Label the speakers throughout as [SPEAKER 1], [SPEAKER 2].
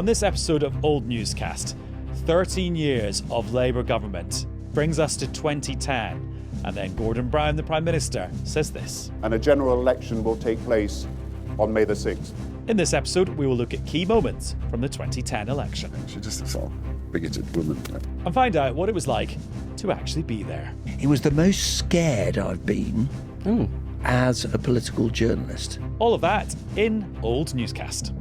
[SPEAKER 1] On this episode of Old Newscast, 13 years of Labour government brings us to 2010. And then Gordon Brown, the Prime Minister, says this.
[SPEAKER 2] And a general election will take place on May the 6th.
[SPEAKER 1] In this episode, we will look at key moments from the 2010 election.
[SPEAKER 3] She's just a sort of bigoted woman.
[SPEAKER 1] And find out what it was like to actually be there.
[SPEAKER 4] It was the most scared I've been as a political journalist.
[SPEAKER 1] All of that in Old Newscast.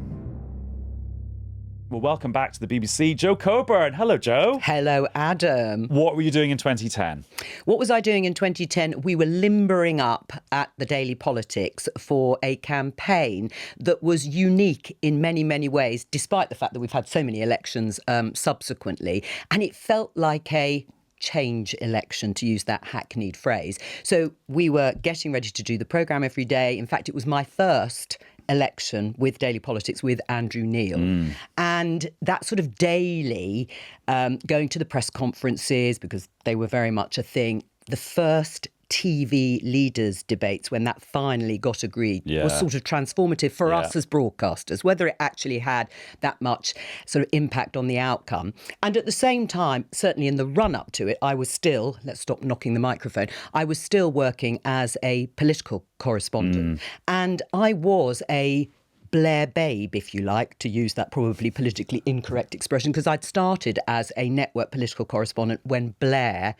[SPEAKER 1] Well, welcome back to the BBC. Jo Coburn. Hello, Jo.
[SPEAKER 5] Hello, Adam.
[SPEAKER 1] What were you doing in 2010?
[SPEAKER 5] What was I doing in 2010? We were limbering up at the Daily Politics for a campaign that was unique in many, many ways, despite the fact that we've had so many elections subsequently. And it felt like a change election, to use that hackneyed phrase. So we were getting ready to do the programme every day. In fact, it was my first election with Daily Politics with Andrew Neil. And that sort of daily going to the press conferences, because they were very much a thing, the first TV leaders debates, when that finally got agreed, was sort of transformative for us as broadcasters, whether it actually had that much sort of impact on the outcome. And at the same time, certainly in the run up to it, I was still, let's stop knocking the microphone, I was still working as a political correspondent. And I was a Blair babe, if you like, to use that probably politically incorrect expression, because I'd started as a network political correspondent when Blair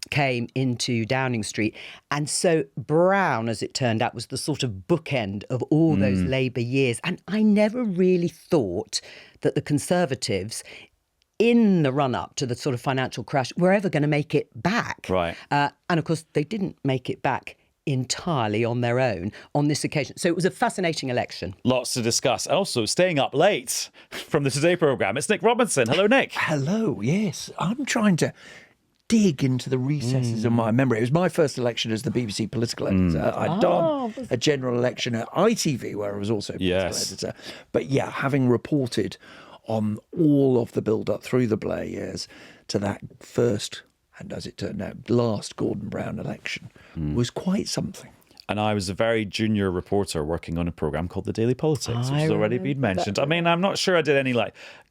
[SPEAKER 5] came into Downing Street. And so Brown, as it turned out, was the sort of bookend of all those Labour years. And I never really thought that the Conservatives, in the run-up to the sort of financial crash, were ever going to make it back.
[SPEAKER 1] Right.
[SPEAKER 5] And of course, they didn't make it back entirely on their own on this occasion. So it was a fascinating election.
[SPEAKER 1] Lots to discuss. Also, staying up late from the Today programme, it's Nick Robinson. Hello, Nick.
[SPEAKER 4] Hello, yes. I'm trying to dig into the recesses of my memory. It was my first election as the BBC political editor. I'd done a general election at ITV, where I was also political editor. But yeah, having reported on all of the build-up through the Blair years to that first, and as it turned out, last Gordon Brown election, was quite something.
[SPEAKER 1] And I was a very junior reporter working on a programme called The Daily Politics, which has already been mentioned. I mean, I'm not sure I did any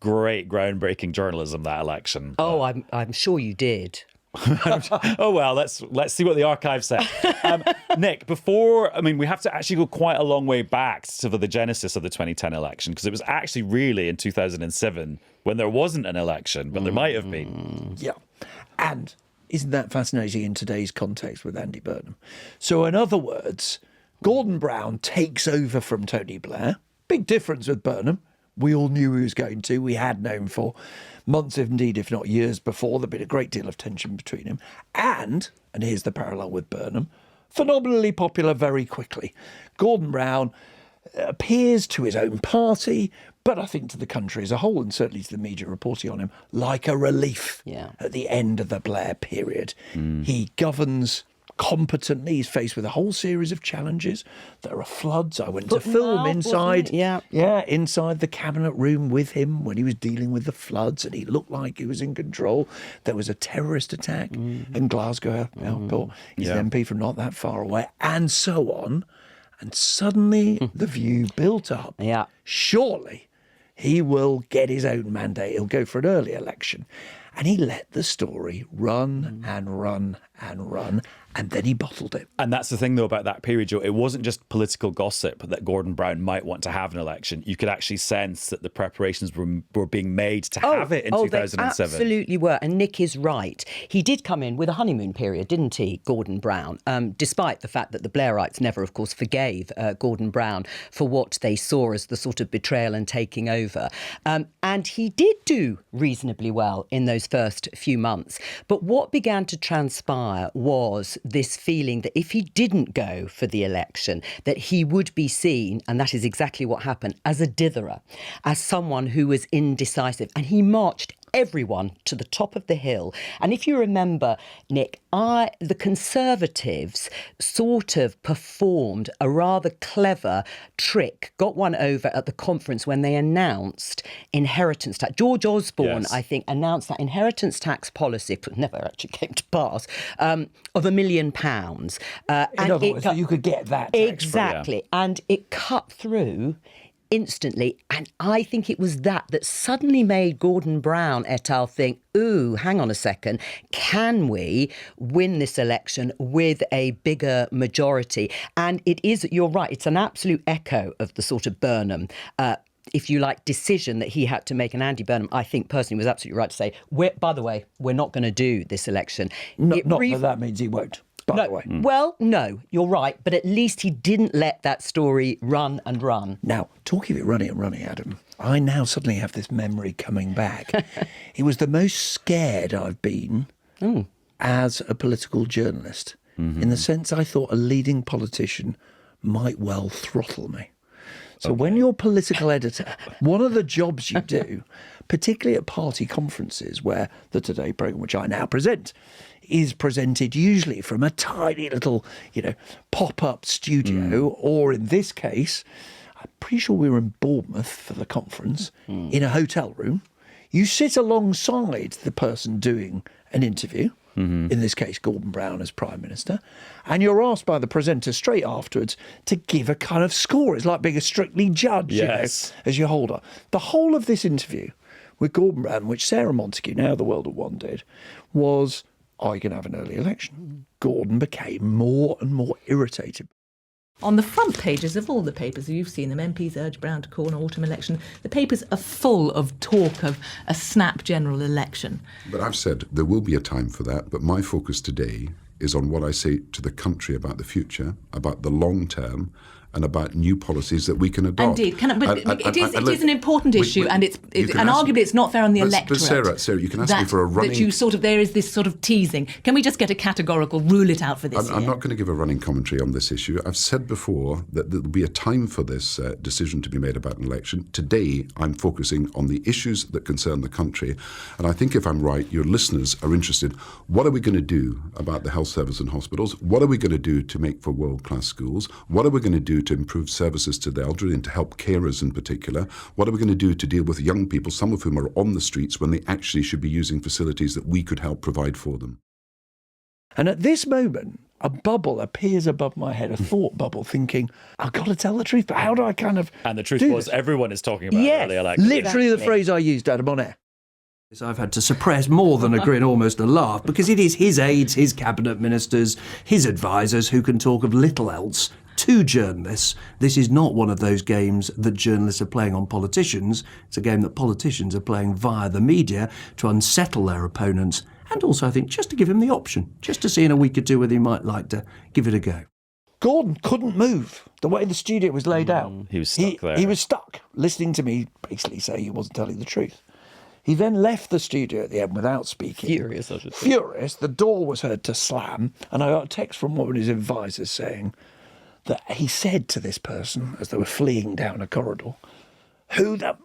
[SPEAKER 1] great groundbreaking journalism that election.
[SPEAKER 5] Oh, I'm sure you did.
[SPEAKER 1] Oh, well, let's see what the archive said. Nick, we have to actually go quite a long way back to the genesis of the 2010 election, because it was actually really in 2007 when there wasn't an election, but there might have been.
[SPEAKER 4] Yeah. And isn't that fascinating in today's context with Andy Burnham? So in other words, Gordon Brown takes over from Tony Blair. Big difference with Burnham. We all knew he was going to. We had known for months, indeed, if not years before. There'd been a great deal of tension between him. And here's the parallel with Burnham, phenomenally popular very quickly. Gordon Brown appears to his own party, but I think to the country as a whole, and certainly to the media reporting on him, like a relief at the end of the Blair period. He governs competently. He's faced with a whole series of challenges. There are floods. I went to film inside inside the cabinet room with him when he was dealing with the floods, and he looked like he was in control. There was a terrorist attack in Glasgow airport. He's an MP from not that far away, and so on. And suddenly the view built up. Surely he will get his own mandate. He'll go for an early election. And he let the story run and run and run, and then he bottled it.
[SPEAKER 1] And that's the thing, though, about that period, Jo. It wasn't just political gossip that Gordon Brown might want to have an election. You could actually sense that the preparations were being made to have it in 2007.
[SPEAKER 5] They absolutely were. And Nick is right. He did come in with a honeymoon period, didn't he, Gordon Brown? Despite the fact that the Blairites never, of course, forgave Gordon Brown for what they saw as the sort of betrayal and taking over. And he did do reasonably well in those first few months. But what began to transpire was this feeling that if he didn't go for the election, that he would be seen, and that is exactly what happened, as a ditherer, as someone who was indecisive. And he marched everyone to the top of the hill. And if you remember, Nick, the Conservatives sort of performed a rather clever trick, got one over at the conference when they announced inheritance tax. George Osborne, I think, announced that inheritance tax policy, but never actually came to pass, of £1 million.
[SPEAKER 4] In other words, you could get that tax
[SPEAKER 5] exactly. And it cut through instantly. And I think it was that suddenly made Gordon Brown et al. Think, ooh, hang on a second, can we win this election with a bigger majority? And it is, you're right, it's an absolute echo of the sort of Burnham if you like, decision that he had to make. And Andy Burnham, I think personally, was absolutely right to say, by the way, we're not going to do this election.
[SPEAKER 4] Not that that means he won't, by the way.
[SPEAKER 5] Well, no, you're right. But at least he didn't let that story run and run.
[SPEAKER 4] Now, talking of it running and running, Adam, I now suddenly have this memory coming back. It was the most scared I've been as a political journalist, in the sense I thought a leading politician might well throttle me. So when you're political editor, one of the jobs you do, particularly at party conferences where the Today programme, which I now present, is presented usually from a tiny little, pop-up studio, or in this case, I'm pretty sure we were in Bournemouth for the conference, in a hotel room. You sit alongside the person doing an interview, in this case Gordon Brown as Prime Minister, and you're asked by the presenter straight afterwards to give a kind of score. It's like being a Strictly judge,
[SPEAKER 1] yes,
[SPEAKER 4] as your holder. The whole of this interview with Gordon Brown, which Sarah Montague, now The World at One, did, was, are you going to have an early election? Gordon became more and more irritated.
[SPEAKER 6] On the front pages of all the papers, you've seen them, MPs urge Brown to call an autumn election. The papers are full of talk of a snap general election.
[SPEAKER 3] But I've said there will be a time for that, but my focus today is on what I say to the country about the future, about the long term, and about new policies that we can adopt.
[SPEAKER 6] Indeed, it is an important issue, and arguably it's not fair on the electorate.
[SPEAKER 3] But Sarah, you can ask me for a running.
[SPEAKER 6] There is this sort of teasing. Can we just get a categorical rule it out for this year?
[SPEAKER 3] I'm not going to give a running commentary on this issue. I've said before that there'll be a time for this decision to be made about an election. Today, I'm focusing on the issues that concern the country, and I think if I'm right, your listeners are interested. What are we going to do about the health service and hospitals? What are we going to do to make for world-class schools? What are we going to do to improve services to the elderly and to help carers in particular? What are we going to do to deal with young people, some of whom are on the streets when they actually should be using facilities that we could help provide for them?
[SPEAKER 4] And at this moment, a bubble appears above my head, a thought bubble, thinking, I've got to tell the truth, but how do I kind of
[SPEAKER 1] And the truth was, everyone is talking about early elections.
[SPEAKER 4] Literally the phrase I used, Adam, on air. I've had to suppress more than a grin, almost a laugh, because it is his aides, his cabinet ministers, his advisers who can talk of little else to journalists. This is not one of those games that journalists are playing on politicians. It's a game that politicians are playing via the media to unsettle their opponents, and also, I think, just to give him the option, just to see in a week or two whether he might like to give it a go. Gordon couldn't move the way the studio was laid out.
[SPEAKER 1] He was stuck there.
[SPEAKER 4] He was stuck, listening to me basically say he wasn't telling the truth. He then left the studio at the end without speaking.
[SPEAKER 5] Furious, I should say.
[SPEAKER 4] Furious. The door was heard to slam, and I got a text from one of his advisors saying that he said to this person, as they were fleeing down a corridor, who that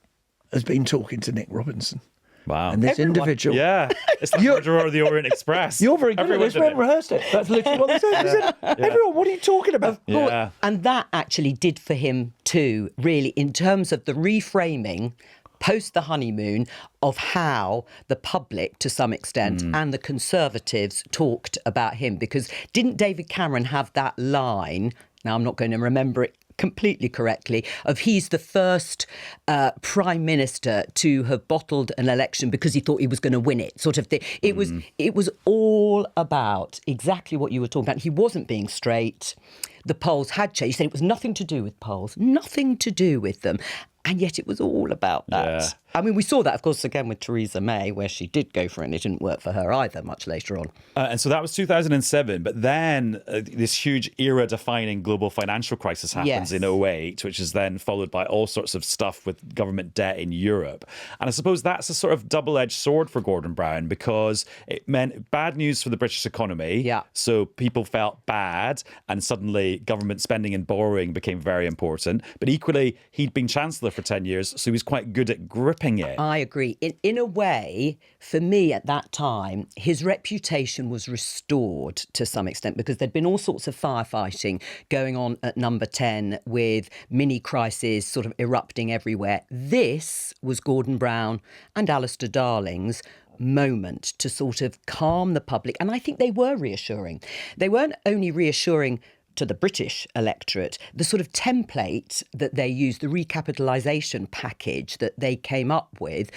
[SPEAKER 4] has been talking to Nick Robinson?
[SPEAKER 1] Wow.
[SPEAKER 4] And this individual...
[SPEAKER 1] Yeah. It's the murderer of the Orient Express.
[SPEAKER 4] You're very good at this. We haven't rehearsed it. That's literally what they said. They said, everyone, what are you talking about?
[SPEAKER 1] Yeah.
[SPEAKER 5] And that actually did for him too, really, in terms of the reframing post the honeymoon of how the public, to some extent, and the Conservatives talked about him. Because didn't David Cameron have that line, now I'm not going to remember it completely correctly, of he's the first Prime Minister to have bottled an election because he thought he was going to win it, sort of thing. It was all about exactly what you were talking about. He wasn't being straight. The polls had changed. He said it was nothing to do with polls, nothing to do with them. And yet it was all about that.
[SPEAKER 1] Yeah.
[SPEAKER 5] I mean, we saw that, of course, again with Theresa May, where she did go for it and it didn't work for her either much later on.
[SPEAKER 1] And so that was 2007. But then this huge era-defining global financial crisis happens in 2008, which is then followed by all sorts of stuff with government debt in Europe. And I suppose that's a sort of double-edged sword for Gordon Brown, because it meant bad news for the British economy.
[SPEAKER 5] Yeah.
[SPEAKER 1] So people felt bad, and suddenly government spending and borrowing became very important. But equally, he'd been Chancellor for 10 years, so he was quite good at gripping it.
[SPEAKER 5] I agree. In a way, for me at that time, his reputation was restored to some extent, because there'd been all sorts of firefighting going on at Number 10 with mini crises sort of erupting everywhere. This was Gordon Brown and Alistair Darling's moment to sort of calm the public. And I think they were reassuring. They weren't only reassuring to the British electorate, the sort of template that they used, the recapitalisation package that they came up with,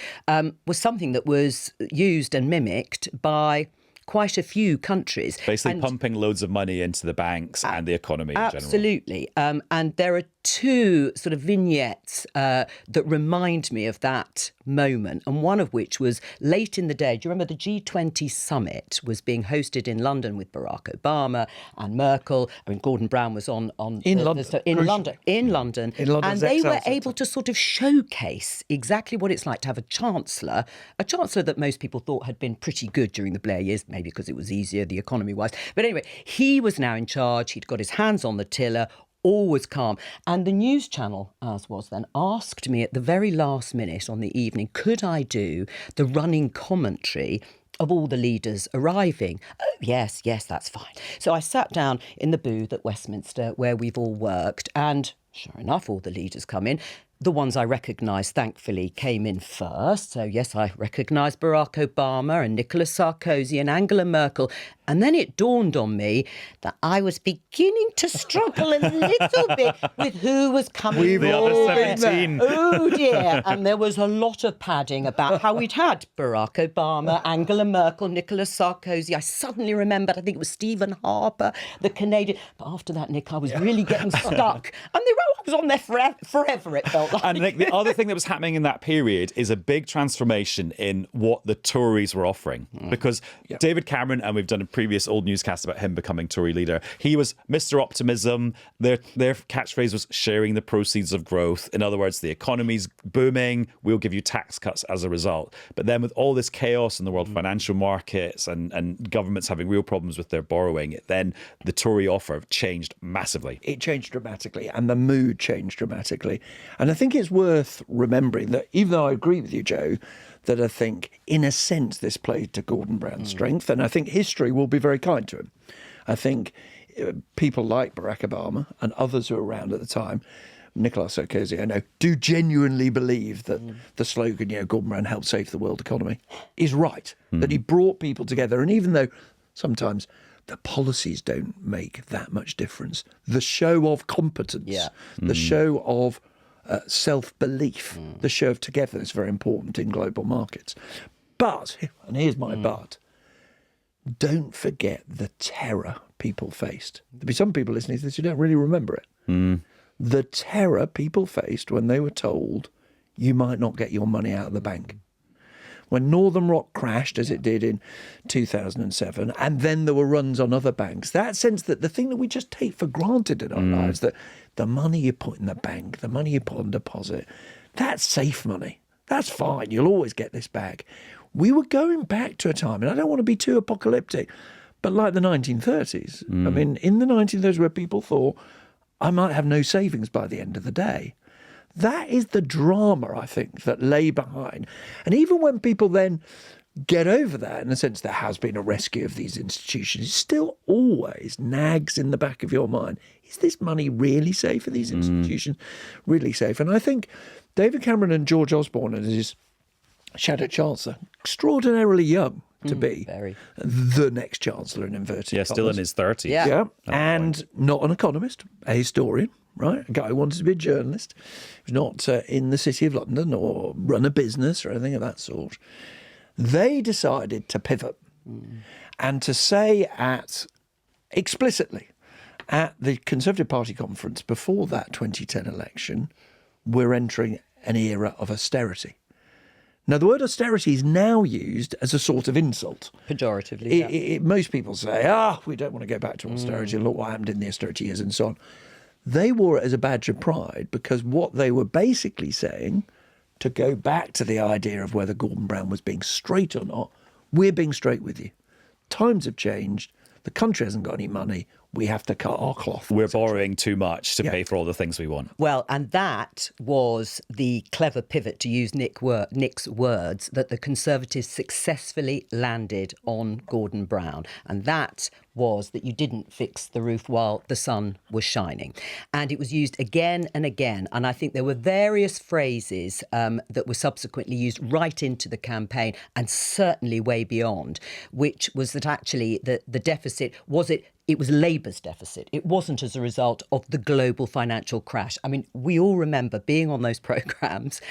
[SPEAKER 5] was something that was used and mimicked by quite a few countries.
[SPEAKER 1] Basically pumping loads of money into the banks and the economy in general.
[SPEAKER 5] Absolutely. And there are two sort of vignettes that remind me of that moment, and one of which was late in the day. Do you remember the G20 summit was being hosted in London with Barack Obama and Merkel? I mean, Gordon Brown was in London, and they were able to sort of showcase exactly what it's like to have a chancellor that most people thought had been pretty good during the Blair years, maybe because it was easier, the economy-wise. But anyway, he was now in charge. He'd got his hands on the tiller, all was calm. And the news channel, as was then, asked me at the very last minute on the evening, could I do the running commentary of all the leaders arriving? Oh, yes, that's fine. So I sat down in the booth at Westminster where we've all worked, and sure enough, all the leaders come in. The ones I recognised, thankfully, came in first. So, yes, I recognised Barack Obama and Nicolas Sarkozy and Angela Merkel. And then it dawned on me that I was beginning to struggle a little bit with who was coming.
[SPEAKER 1] The other 17.
[SPEAKER 5] Oh, dear. And there was a lot of padding about how we'd had Barack Obama, Angela Merkel, Nicolas Sarkozy. I suddenly remembered, I think it was Stephen Harper, the Canadian. But after that, Nick, I was really getting stuck. And I was on there forever, it felt like.
[SPEAKER 1] And Nick, the other thing that was happening in that period is a big transformation in what the Tories were offering. Because David Cameron, and we've done a previous Old Newscast about him becoming Tory leader, he was Mr. Optimism. Their catchphrase was sharing the proceeds of growth. In other words, the economy's booming, we'll give you tax cuts as a result. But then with all this chaos in the world financial markets and governments having real problems with their borrowing, then the Tory offer changed massively.
[SPEAKER 4] It changed dramatically, and the mood changed dramatically. And I think it's worth remembering that, even though I agree with you, Jo, that I think, in a sense, this played to Gordon Brown's strength, and I think history will be very kind to him. I think people like Barack Obama and others who were around at the time, Nicolas Sarkozy, I know, do genuinely believe that the slogan, Gordon Brown helped save the world economy, is right, that he brought people together. And even though sometimes the policies don't make that much difference, the show of competence, the show of self-belief, the show of togetherness is very important in global markets. But, and here's my but, don't forget the terror people faced. There'll be some people listening to this who don't really remember it. The terror people faced when they were told you might not get your money out of the bank. When Northern Rock crashed, as it did in 2007, and then there were runs on other banks, that sense that the thing that we just take for granted in our lives, that the money you put in the bank, the money you put on deposit, that's safe money. That's fine. You'll always get this back. We were going back to a time, and I don't want to be too apocalyptic, but like the 1930s. I mean, in the 1930s where people thought, I might have no savings by the end of the day. That is the drama, I think, that lay behind. And even when people then get over that, in the sense there has been a rescue of these institutions, it still always nags in the back of your mind. Is this money really safe? Are these institutions really safe? And I think David Cameron and George Osborne, as his Shadow Chancellor, extraordinarily young to be the next Chancellor in inverted commas.
[SPEAKER 1] Still in his 30s.
[SPEAKER 4] Yeah, and not an economist, a historian. Right, a guy who wanted to be a journalist, who's not in the City of London or run a business or anything of that sort. They decided to pivot and to say explicitly at the Conservative Party conference before that 2010 election, we're entering an era of austerity. Now, the word austerity is now used as a sort of insult.
[SPEAKER 5] Pejoratively.
[SPEAKER 4] Most people say, we don't want to go back to austerity. Look what happened in the austerity years and so on. They wore it as a badge of pride because what they were basically saying, to go back to the idea of whether Gordon Brown was being straight or not, we're being straight with you. Times have changed. The country hasn't got any money. We have to cut our cloth.
[SPEAKER 1] We're borrowing too much to pay for all the things we want.
[SPEAKER 5] Well, and that was the clever pivot, to use Nick's words, that the Conservatives successfully landed on Gordon Brown. And that was that you didn't fix the roof while the sun was shining. And it was used again and again. And I think there were various phrases that were subsequently used right into the campaign and certainly way beyond, which was that actually the deficit, it was Labour's deficit. It wasn't as a result of the global financial crash. I mean, we all remember being on those programmes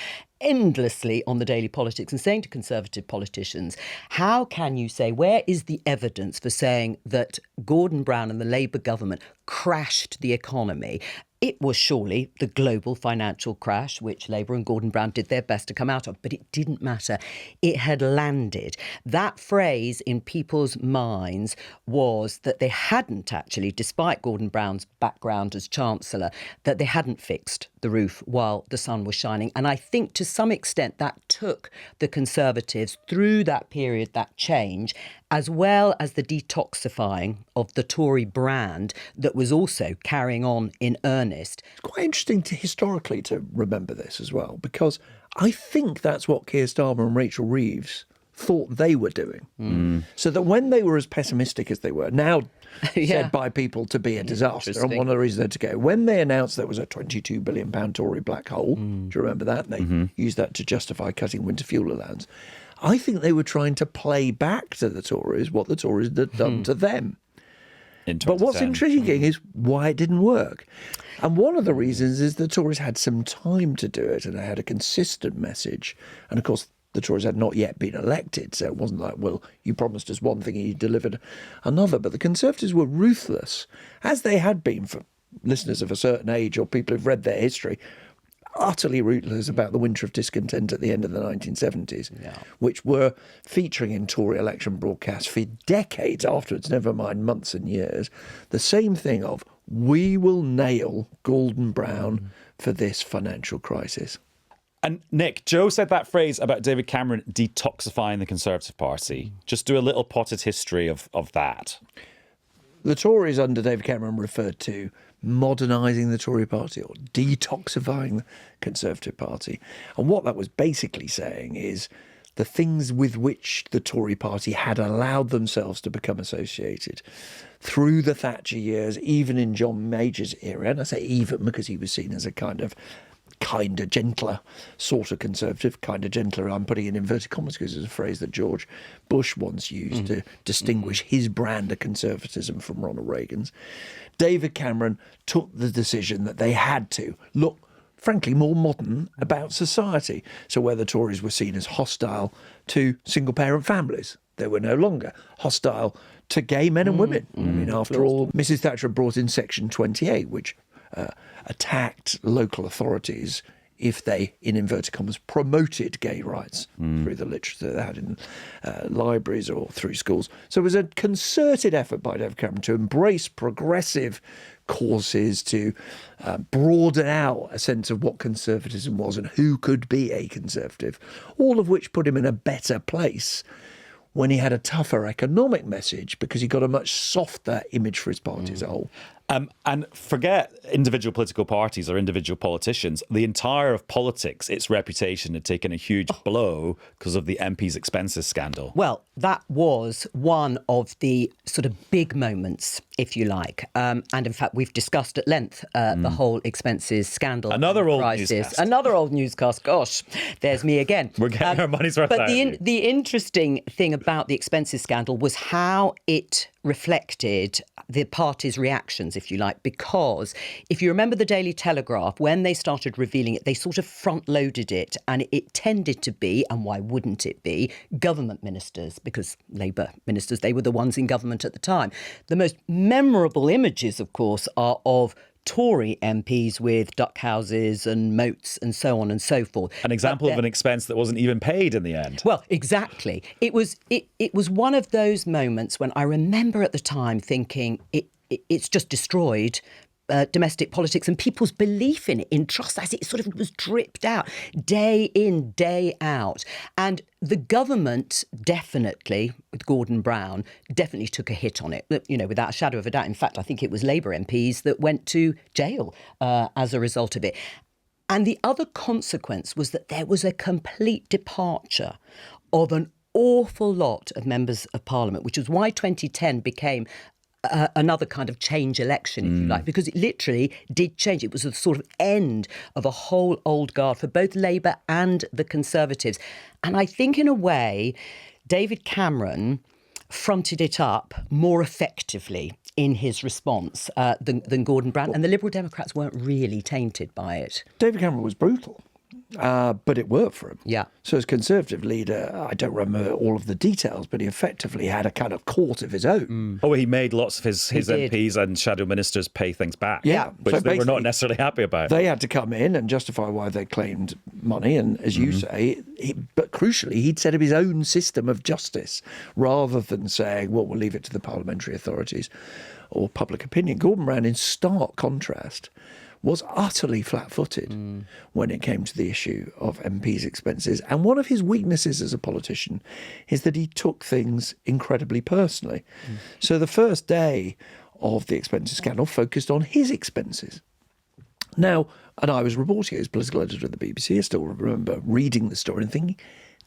[SPEAKER 5] endlessly on the Daily Politics and saying to Conservative politicians, how can you say, where is the evidence for saying that Gordon Brown and the Labour government crashed the economy? It was surely the global financial crash, which Labour and Gordon Brown did their best to come out of, but it didn't matter. It had landed. That phrase in people's minds was that they hadn't actually, despite Gordon Brown's background as Chancellor, that they hadn't fixed the roof while the sun was shining. And I think to some extent that took the Conservatives through that period, that change, as well as the detoxifying of the Tory brand that was also carrying on in earnest.
[SPEAKER 4] It's quite interesting historically to remember this as well, because I think that's what Keir Starmer and Rachel Reeves thought they were doing. So that when they were as pessimistic as they were, now said by people to be a disaster, and one of the reasons they had to go, when they announced there was a £22 billion Tory black hole, do you remember that? They used that to justify cutting winter fuel allowance. I think they were trying to play back to the Tories what the Tories had done to them. But what's intriguing is why it didn't work. And one of the reasons is the Tories had some time to do it and they had a consistent message. And of course, the Tories had not yet been elected, so it wasn't like, well, you promised us one thing and you delivered another. But the Conservatives were ruthless, as they had been for listeners of a certain age or people who've read their history, utterly ruthless about the winter of discontent at the end of the 1970s, which were featuring in Tory election broadcasts for decades afterwards, never mind months and years, the same thing of, we will nail Gordon Brown for this financial crisis.
[SPEAKER 1] And Nick, Jo said that phrase about David Cameron detoxifying the Conservative Party. Just do a little potted history of that.
[SPEAKER 4] The Tories under David Cameron referred to modernising the Tory party or detoxifying the Conservative Party. And what that was basically saying is the things with which the Tory party had allowed themselves to become associated through the Thatcher years, even in John Major's era, and I say even because he was seen as a kinder, gentler sort of Conservative, gentler, I'm putting in inverted commas because it's a phrase that George Bush once used to distinguish his brand of conservatism from Ronald Reagan's. David Cameron took the decision that they had to look, frankly, more modern about society. So where the Tories were seen as hostile to single-parent families, they were no longer hostile to gay men and women. I mean, after all, Mrs Thatcher brought in Section 28, which attacked local authorities if they, in inverted commas, promoted gay rights through the literature they had in libraries or through schools. So it was a concerted effort by David Cameron to embrace progressive causes, to broaden out a sense of what conservatism was and who could be a conservative, all of which put him in a better place when he had a tougher economic message because he got a much softer image for his party as a whole.
[SPEAKER 1] And forget individual political parties or individual politicians. The entire of politics, its reputation had taken a huge blow because of the MP's expenses scandal.
[SPEAKER 5] Well, that was one of the sort of big moments, if you like. And in fact, we've discussed at length the whole expenses scandal.
[SPEAKER 1] Another old
[SPEAKER 5] crisis.
[SPEAKER 1] newscast.
[SPEAKER 5] Another old newscast. Gosh, there's me again.
[SPEAKER 1] We're getting our money's worth
[SPEAKER 5] But
[SPEAKER 1] out.
[SPEAKER 5] the interesting thing about the expenses scandal was how it reflected the party's reactions, if you like, because if you remember the Daily Telegraph, when they started revealing it, they sort of front-loaded it, and it tended to be, and why wouldn't it be, government ministers, because Labour ministers, they were the ones in government at the time. The most memorable images, of course, are of Tory MPs with duck houses and moats and so on and so forth.
[SPEAKER 1] An example of an expense that wasn't even paid in the end.
[SPEAKER 5] Well, exactly. It was one of those moments when I remember at the time thinking it's just destroyed domestic politics and people's belief in it, in trust, as it sort of was dripped out day in, day out. And the government definitely, with Gordon Brown, definitely took a hit on it, you know, without a shadow of a doubt. In fact, I think it was Labour MPs that went to jail as a result of it. And the other consequence was that there was a complete departure of an awful lot of members of Parliament, which was why 2010 became another kind of change election, if you like, because it literally did change. It was the sort of end of a whole old guard for both Labour and the Conservatives. And I think in a way, David Cameron fronted it up more effectively in his response than Gordon Brown. And the Liberal Democrats weren't really tainted by it.
[SPEAKER 4] David Cameron was brutal. But it worked for him.
[SPEAKER 5] Yeah.
[SPEAKER 4] So as Conservative leader, I don't remember all of the details, but he effectively had a kind of court of his own.
[SPEAKER 1] Oh, he made lots of his
[SPEAKER 5] did.
[SPEAKER 1] MPs and shadow ministers pay things back.
[SPEAKER 4] Yeah.
[SPEAKER 1] Which
[SPEAKER 4] So
[SPEAKER 1] they were not
[SPEAKER 4] basically,
[SPEAKER 1] necessarily happy about.
[SPEAKER 4] They had to come in and justify why they claimed money. And as you say, but crucially, he'd set up his own system of justice rather than saying, well, we'll leave it to the parliamentary authorities or public opinion. Gordon Brown, in stark contrast, was utterly flat-footed when it came to the issue of MPs' expenses. And one of his weaknesses as a politician is that he took things incredibly personally. So the first day of the expenses scandal focused on his expenses. Now, and I was reporting it as political editor of the BBC. I still remember reading the story and thinking,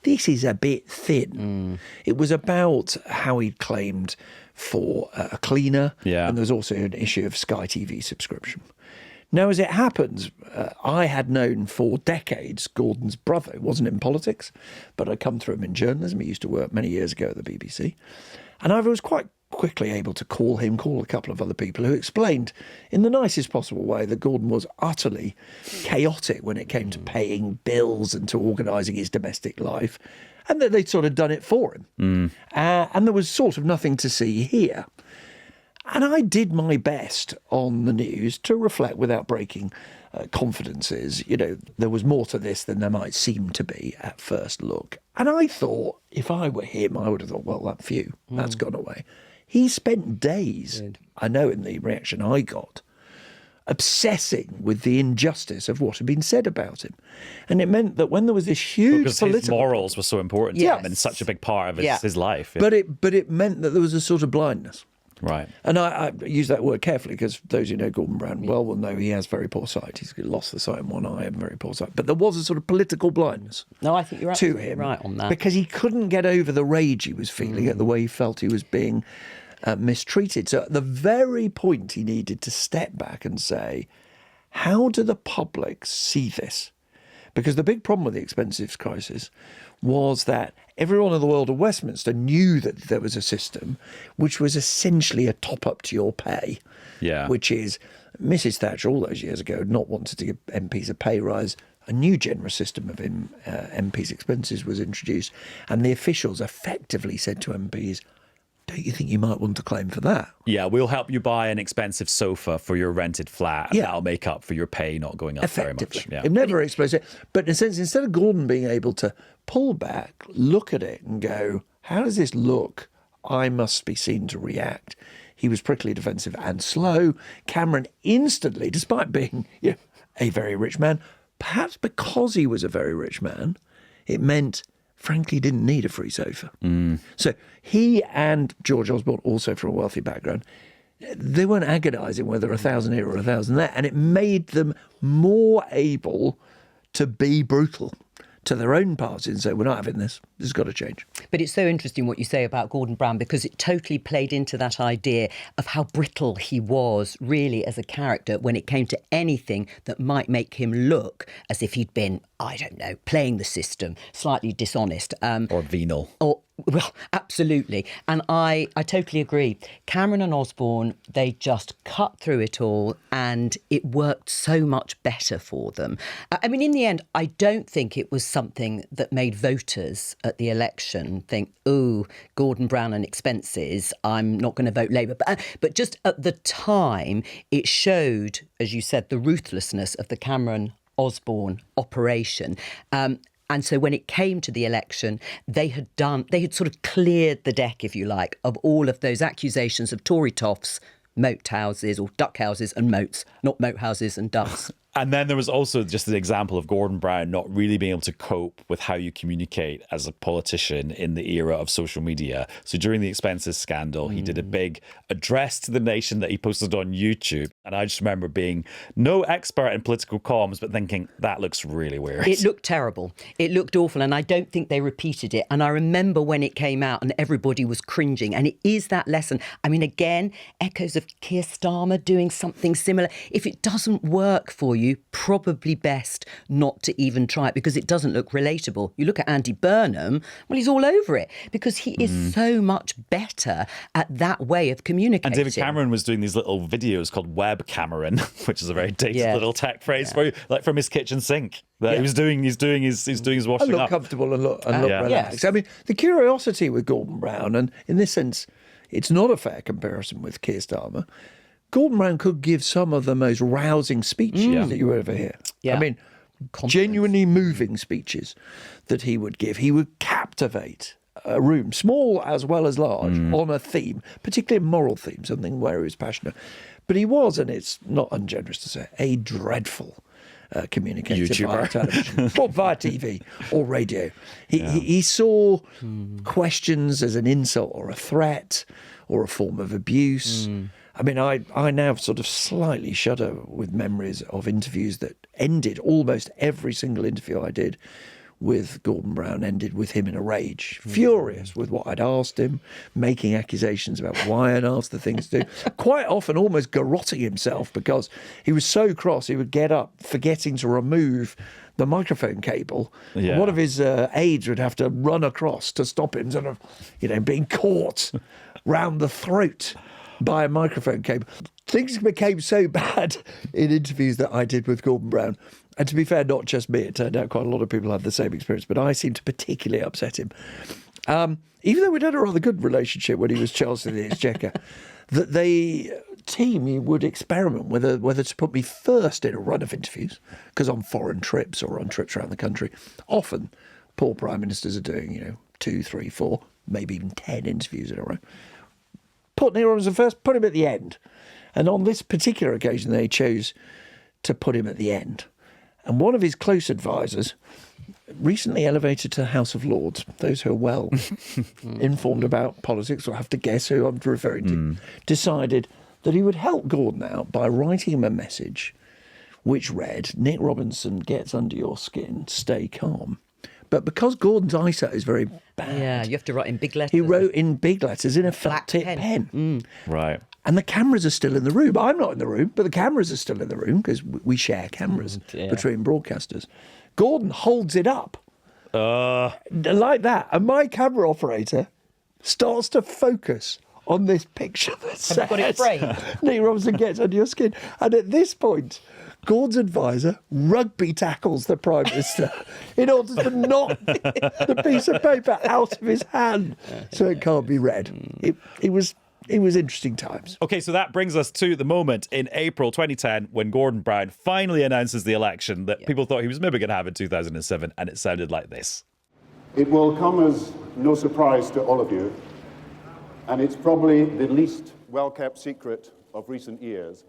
[SPEAKER 4] this is a bit thin. It was about how he'd claimed for a cleaner.
[SPEAKER 1] Yeah.
[SPEAKER 4] And there was also an issue of Sky TV subscription. Now, as it happens, I had known for decades Gordon's brother. It wasn't in politics, but I'd come through him in journalism. He used to work many years ago at the BBC. And I was quite quickly able to call a couple of other people who explained in the nicest possible way that Gordon was utterly chaotic when it came to paying bills and to organising his domestic life, and that they'd sort of done it for him. And there was sort of nothing to see here. And I did my best on the news to reflect without breaking confidences. You know, there was more to this than there might seem to be at first look. And I thought, if I were him, I would have thought, well, that's gone away. He spent days, I know in the reaction I got, obsessing with the injustice of what had been said about him. And it meant that when there was this huge
[SPEAKER 1] because
[SPEAKER 4] political...
[SPEAKER 1] his morals were so important to him and such a big part of his life.
[SPEAKER 4] But it meant that there was a sort of blindness.
[SPEAKER 1] Right.
[SPEAKER 4] And I use that word carefully because those who know Gordon Brown well will know he has very poor sight. He's lost the sight in one eye and very poor sight. But there was a sort of political blindness.
[SPEAKER 5] No, I think you're
[SPEAKER 4] to
[SPEAKER 5] absolutely
[SPEAKER 4] him
[SPEAKER 5] right on that.
[SPEAKER 4] because he couldn't get over the rage he was feeling at the way he felt he was being mistreated. So at the very point he needed to step back and say, how do the public see this? Because the big problem with the expenses crisis was that everyone in the world of Westminster knew that there was a system which was essentially a top-up to your pay.
[SPEAKER 1] Yeah.
[SPEAKER 4] Which is, Mrs Thatcher all those years ago had not wanted to give MPs a pay rise. A new generous system of MPs' expenses was introduced, and the officials effectively said to MPs, don't you think you might want to claim for that?
[SPEAKER 1] Yeah, we'll help you buy an expensive sofa for your rented flat, and that'll make up for your pay not going up very much. Yeah.
[SPEAKER 4] It never explains it. But in a sense, instead of Gordon being able to pull back, look at it and go, how does this look? I must be seen to react. He was prickly, defensive and slow. Cameron instantly, despite being a very rich man, perhaps because he was a very rich man, it meant, frankly, didn't need a free sofa. So he and George Osborne, also from a wealthy background, they weren't agonising whether 1,000 here or 1,000 there, and it made them more able to be brutal to their own party and say, we're not having this. This has got to change.
[SPEAKER 5] But it's so interesting what you say about Gordon Brown, because it totally played into that idea of how brittle he was really as a character when it came to anything that might make him look as if he'd been, I don't know, playing the system, slightly dishonest.
[SPEAKER 1] Or venal.
[SPEAKER 5] Well, absolutely. And I totally agree. Cameron and Osborne, they just cut through it all and it worked so much better for them. I mean, in the end, I don't think it was something that made voters at the election think, ooh, Gordon Brown and expenses, I'm not going to vote Labour. But just at the time, it showed, as you said, the ruthlessness of the Cameron-Osborne operation. And so when it came to the election, they had sort of cleared the deck, if you like, of all of those accusations of Tory toffs, moat houses or duck houses and moats, not moat houses and ducks.
[SPEAKER 1] And then there was also just an example of Gordon Brown not really being able to cope with how you communicate as a politician in the era of social media. So during the expenses scandal, he did a big address to the nation that he posted on YouTube. And I just remember being no expert in political comms, but thinking that looks really weird.
[SPEAKER 5] It looked terrible. It looked awful. And I don't think they repeated it. And I remember when it came out and everybody was cringing. And it is that lesson. I mean, again, echoes of Keir Starmer doing something similar. If it doesn't work for you, probably best not to even try it because it doesn't look relatable. You look at Andy Burnham, well, he's all over it because he is so much better at that way of communicating.
[SPEAKER 1] And David Cameron was doing these little videos called Web Cameron, which is a very dated little tech phrase for you, like from his kitchen sink. That he's doing his washing
[SPEAKER 4] look
[SPEAKER 1] up.
[SPEAKER 4] comfortable and look relaxed. I mean, the curiosity with Gordon Brown, and in this sense, it's not a fair comparison with Keir Starmer. Gordon Brown could give some of the most rousing speeches that you ever hear.
[SPEAKER 5] Yeah.
[SPEAKER 4] I mean, genuinely moving speeches that he would give. He would captivate a room, small as well as large, on a theme, particularly a moral theme, something where he was passionate. But he was, and it's not ungenerous to say, a dreadful communicator via television, or via TV or radio. He saw questions as an insult or a threat or a form of abuse. I mean, I now sort of slightly shudder with memories of interviews that ended, almost every single interview I did with Gordon Brown ended with him in a rage, furious with what I'd asked him, making accusations about why I'd asked the things to do, quite often almost garrotting himself because he was so cross he would get up forgetting to remove the microphone cable.
[SPEAKER 1] Yeah.
[SPEAKER 4] One of his aides would have to run across to stop him sort of, being caught round the throat by a microphone cable. Things became so bad in interviews that I did with Gordon Brown. And to be fair, not just me, it turned out quite a lot of people had the same experience, but I seemed to particularly upset him. Even though we'd had a rather good relationship when he was Chancellor of the Exchequer, that the team he would experiment whether to put me first in a run of interviews, because on foreign trips or on trips around the country, often poor prime ministers are doing, 2, 3, 4, maybe even 10 interviews in a row. Put Neil Robinson first, put him at the end. And on this particular occasion, they chose to put him at the end. And one of his close advisors, recently elevated to the House of Lords, those who are well informed about politics will have to guess who I'm referring to, decided that he would help Gordon out by writing him a message which read, "Nick Robinson gets under your skin, stay calm." But because Gordon's eyesight is very bad,
[SPEAKER 5] you have to write in big letters.
[SPEAKER 4] he wrote in big letters in a flat
[SPEAKER 5] Black
[SPEAKER 4] tip
[SPEAKER 5] pen.
[SPEAKER 4] pen.
[SPEAKER 1] Right.
[SPEAKER 4] And the cameras are still in the room. I'm not in the room, but the cameras are still in the room because we share cameras between broadcasters. Gordon holds it up like that. And my camera operator starts to focus on this picture that says,
[SPEAKER 5] got it framed?
[SPEAKER 4] Nick Robinson gets under your skin. And at this point, Gordon's advisor rugby tackles the Prime Minister in order to knock the piece of paper out of his hand so it can't be read. It was interesting times.
[SPEAKER 1] Okay, so that brings us to the moment in April 2010 when Gordon Brown finally announces the election that people thought he was maybe going to have in 2007, and it sounded like this.
[SPEAKER 2] It will come as no surprise to all of you, and it's probably the least well-kept secret of recent years.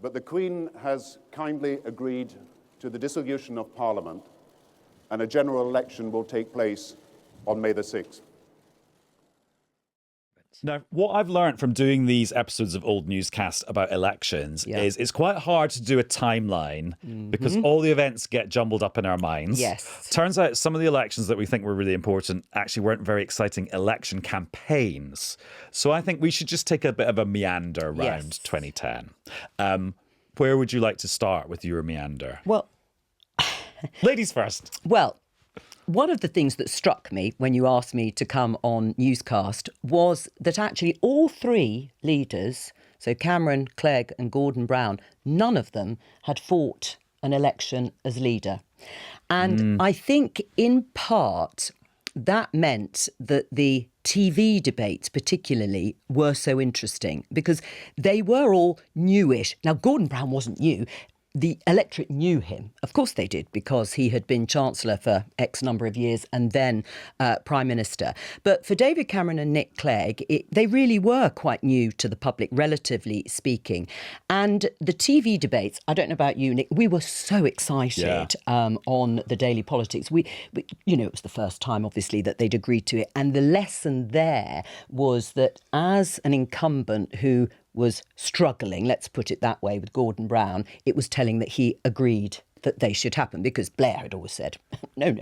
[SPEAKER 2] But the Queen has kindly agreed to the dissolution of Parliament, and a general election will take place on May the 6th.
[SPEAKER 1] Now, what I've learned from doing these episodes of Old Newscast about elections is it's quite hard to do a timeline because all the events get jumbled up in our minds.
[SPEAKER 5] Yes.
[SPEAKER 1] Turns out some of the elections that we think were really important actually weren't very exciting election campaigns. So I think we should just take a bit of a meander around 2010. Where would you like to start with your meander?
[SPEAKER 5] Well,
[SPEAKER 1] ladies first.
[SPEAKER 5] Well, one of the things that struck me when you asked me to come on Newscast was that actually all three leaders, so Cameron, Clegg and Gordon Brown, none of them had fought an election as leader. And I think in part that meant that the TV debates particularly were so interesting because they were all newish. Now, Gordon Brown wasn't new. the electorate knew him. Of course they did, because he had been Chancellor for X number of years and then Prime Minister. But for David Cameron and Nick Clegg, they really were quite new to the public, relatively speaking. And the TV debates, I don't know about you, Nick, we were so excited on the Daily Politics. We, it was the first time, obviously, that they'd agreed to it. And the lesson there was that as an incumbent who was struggling, let's put it that way, with Gordon Brown, it was telling that he agreed that they should happen, because Blair had always said, no.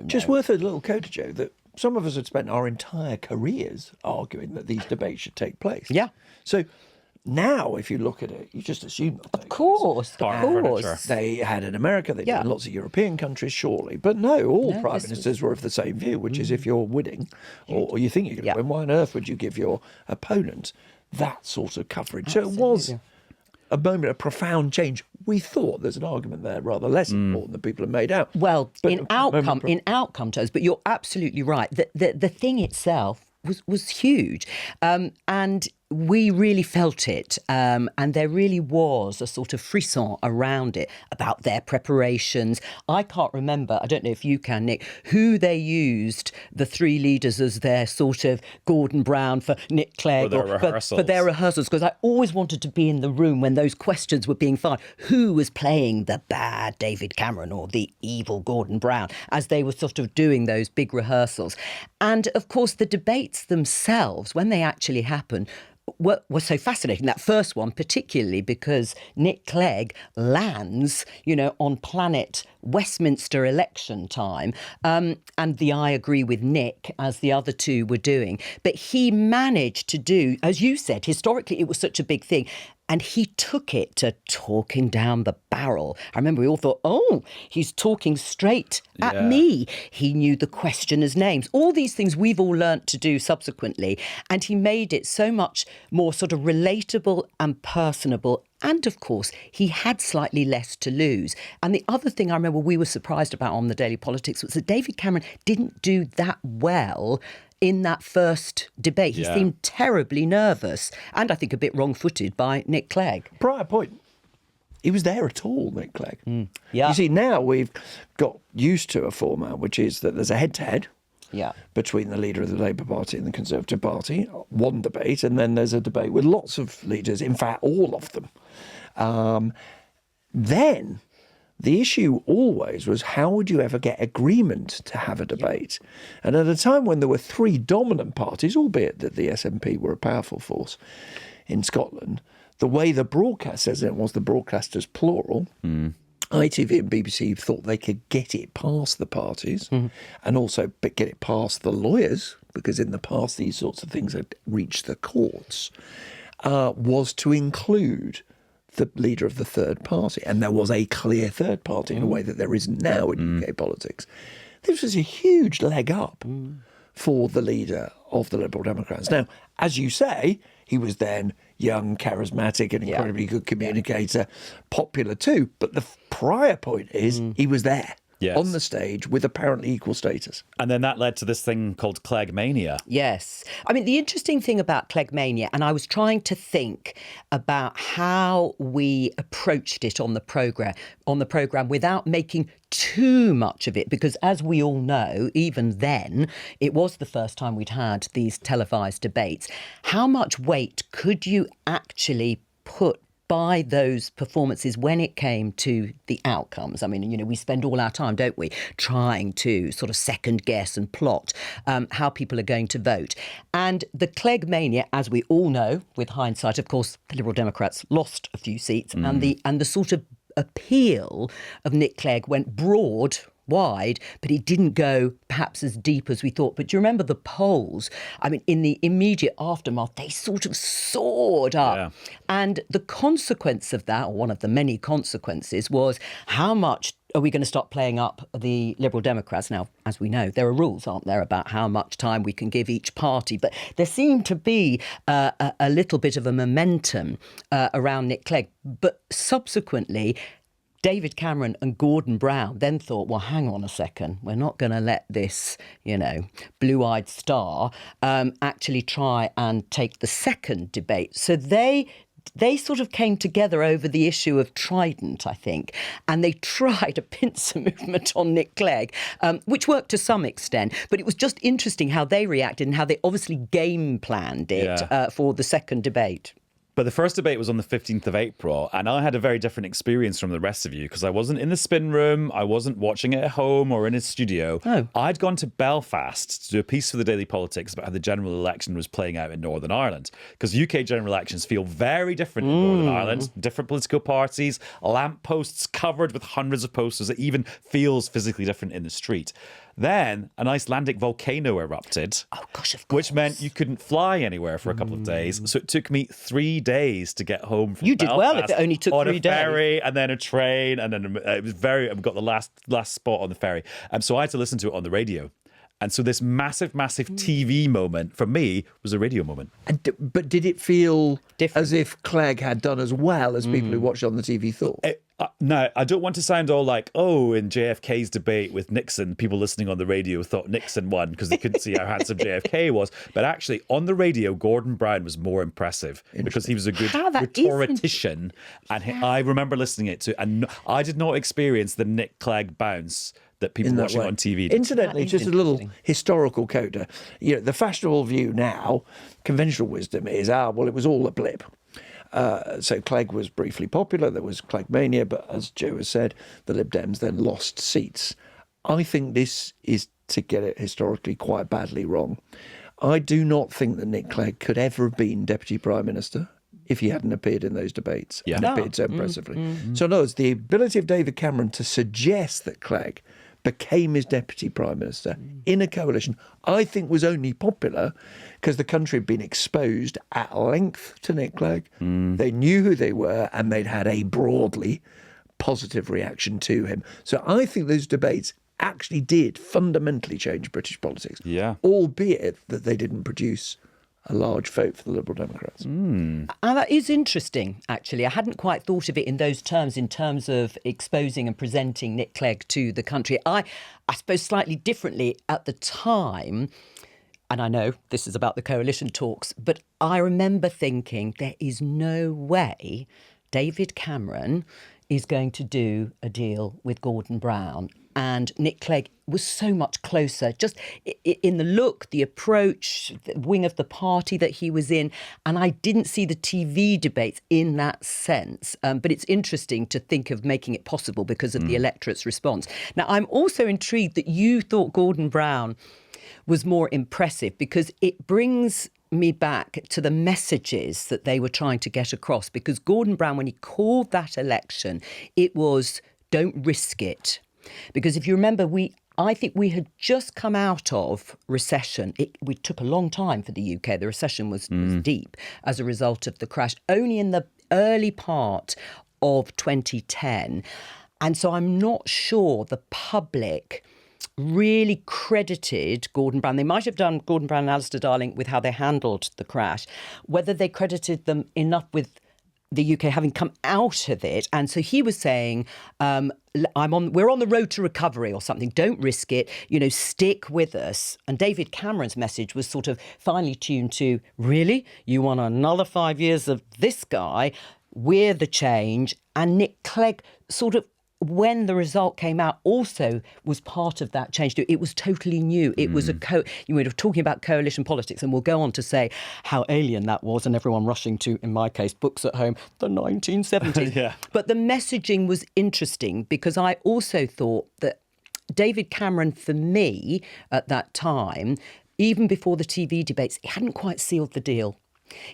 [SPEAKER 4] Just worth a little coda, Jo, that some of us had spent our entire careers arguing that these debates should take place.
[SPEAKER 5] Yeah.
[SPEAKER 4] So now, if you look at it, you just assume they'll take
[SPEAKER 5] Of course.
[SPEAKER 1] Furniture.
[SPEAKER 4] They had in America, they did in lots of European countries, surely. But no, all prime ministers were of the same view, which is if you're winning, or you think you're going to win, why on earth would you give your opponent that sort of coverage?
[SPEAKER 5] Absolutely.
[SPEAKER 4] So it was a moment of profound change. We thought there's an argument there rather less important than people have made out.
[SPEAKER 5] Well,
[SPEAKER 4] But
[SPEAKER 5] in outcome terms, but you're absolutely right. The thing itself was huge, and we really felt it, and there really was a sort of frisson around it about their preparations. I can't remember, I don't know if you can, Nick, who they used, the three leaders, as their sort of Gordon Brown for Nick Clegg,
[SPEAKER 1] for
[SPEAKER 5] their rehearsals, because I always wanted to be in the room when those questions were being fired. Who was playing the bad David Cameron or the evil Gordon Brown, as they were sort of doing those big rehearsals. And of course, the debates themselves, when they actually happened, were so fascinating. That first one, particularly because Nick Clegg lands, on planet Westminster election time, and I agree with Nick, as the other two were doing. But he managed to do, as you said, historically it was such a big thing. And he took it to talking down the barrel. I remember we all thought, he's talking straight at me. He knew the questioners' names. All these things we've all learnt to do subsequently. And he made it so much more sort of relatable and personable. And of course, he had slightly less to lose. And the other thing I remember we were surprised about on the Daily Politics was that David Cameron didn't do that well in that first debate. He seemed terribly nervous, and I think a bit wrong-footed by Nick Clegg.
[SPEAKER 4] Prior point, he was there at all, Nick Clegg.
[SPEAKER 5] Yeah.
[SPEAKER 4] You see, now we've got used to a format, which is that there's a head-to-head between the leader of the Labour Party and the Conservative Party, one debate, and then there's a debate with lots of leaders, in fact, all of them. Then the issue always was, how would you ever get agreement to have a debate? And at a time when there were three dominant parties, albeit that the SNP were a powerful force in Scotland, the way the broadcast says it was the broadcasters plural. ITV and BBC thought they could get it past the parties and also get it past the lawyers, because in the past these sorts of things had reached the courts, was to include the leader of the third party. And there was a clear third party in a way that there isn't now in UK politics. This was a huge leg up for the leader of the Liberal Democrats. Now, as you say, he was then young, charismatic, and incredibly good communicator, popular too. But the prior point is he was there. On the stage with apparently equal status.
[SPEAKER 1] And then that led to this thing called Clegg Mania.
[SPEAKER 5] Yes. I mean, the interesting thing about Clegg Mania, and I was trying to think about how we approached it on the programme without making too much of it, because as we all know, even then, it was the first time we'd had these televised debates. How much weight could you actually put by those performances when it came to the outcomes? I mean, we spend all our time, don't we, trying to sort of second guess and plot how people are going to vote. And the Clegg Mania, as we all know, with hindsight, of course, the Liberal Democrats lost a few seats, and the sort of appeal of Nick Clegg went wide, but it didn't go perhaps as deep as we thought. But do you remember the polls? I mean, in the immediate aftermath, they sort of soared up. Yeah. And the consequence of that, or one of the many consequences, was how much are we going to stop playing up the Liberal Democrats? Now, as we know, there are rules, aren't there, about how much time we can give each party. But there seemed to be a little bit of a momentum around Nick Clegg. But subsequently, David Cameron and Gordon Brown then thought, well, hang on a second, we're not going to let this, blue-eyed star actually try and take the second debate. So they they sort of came together over the issue of Trident, I think, and they tried a pincer movement on Nick Clegg, which worked to some extent. But it was just interesting how they reacted and how they obviously game planned it for the second debate.
[SPEAKER 1] But the first debate was on the 15th of April, and I had a very different experience from the rest of you because I wasn't in the spin room, I wasn't watching it at home or in a studio.
[SPEAKER 5] Oh.
[SPEAKER 1] I'd gone to Belfast to do a piece for the Daily Politics about how the general election was playing out in Northern Ireland, because UK general elections feel very different in Northern Ireland, different political parties, lampposts covered with hundreds of posters. It even feels physically different in the street. Then an Icelandic volcano erupted,
[SPEAKER 5] Oh, gosh, of course.
[SPEAKER 1] which meant you couldn't fly anywhere for a couple of days. So it took me 3 days to get home from
[SPEAKER 5] You did well if
[SPEAKER 1] Belfast
[SPEAKER 5] it only took
[SPEAKER 1] on
[SPEAKER 5] 3
[SPEAKER 1] a
[SPEAKER 5] days.
[SPEAKER 1] ferry and then a train, and then it was I got the last spot on the ferry. So I had to listen to it on the radio. And so this massive TV moment for me was a radio moment.
[SPEAKER 4] But did it feel
[SPEAKER 5] Different.
[SPEAKER 4] as if Clegg had done as well as people who watched it on the TV thought?
[SPEAKER 1] No, I don't want to sound all like, oh, in JFK's debate with Nixon, people listening on the radio thought Nixon won because they couldn't see how handsome JFK was. But actually, on the radio, Gordon Brown was more impressive because he was a good rhetorician. And I remember listening it to, and I did not experience the Nick Clegg bounce that people
[SPEAKER 4] in that
[SPEAKER 1] watching
[SPEAKER 4] way.
[SPEAKER 1] on TV did.
[SPEAKER 4] Incidentally,
[SPEAKER 5] That is
[SPEAKER 4] just a little
[SPEAKER 5] interesting.
[SPEAKER 4] historical coda. The fashionable view now, conventional wisdom is, well, it was all a blip. So Clegg was briefly popular. There was Cleggmania, but as Jo has said, the Lib Dems then lost seats. I think this is, to get it historically, quite badly wrong. I do not think that Nick Clegg could ever have been Deputy Prime Minister if he hadn't appeared in those debates and appeared so impressively. So in other words, the ability of David Cameron to suggest that Clegg became his Deputy Prime Minister in a coalition, I think was only popular because the country had been exposed at length to Nick Clegg. They knew who they were and they'd had a broadly positive reaction to him. So I think those debates actually did fundamentally change British politics, albeit that they didn't produce a large vote for the Liberal Democrats.
[SPEAKER 5] And that is interesting, actually. I hadn't quite thought of it in those terms, in terms of exposing and presenting Nick Clegg to the country. I suppose slightly differently at the time, and I know this is about the coalition talks, but I remember thinking there is no way David Cameron is going to do a deal with Gordon Brown. And Nick Clegg was so much closer, just in the look, the approach, the wing of the party that he was in. And I didn't see the TV debates in that sense. But it's interesting to think of making it possible because of the electorate's response. Now, I'm also intrigued that you thought Gordon Brown was more impressive because it brings me back to the messages that they were trying to get across. Because Gordon Brown, when he called that election, it was don't risk it. Because if you remember, I think we had just come out of recession. We took a long time for the UK. The recession was deep as a result of the crash, only in the early part of 2010. And so I'm not sure the public really credited Gordon Brown. They might have done Gordon Brown and Alistair Darling with how they handled the crash. Whether they credited them enough with the UK having come out of it. And so he was saying, we're on the road to recovery or something. Don't risk it. Stick with us. And David Cameron's message was sort of finely tuned to, really? You want another 5 years of this guy? We're the change. And Nick Clegg sort of, when the result came out, also was part of that change too. It was totally new. It was you were talking about coalition politics, and we'll go on to say how alien that was, and everyone rushing to, in my case, books at home, the 1970s. But the messaging was interesting because I also thought that David Cameron, for me, at that time, even before the TV debates, he hadn't quite sealed the deal.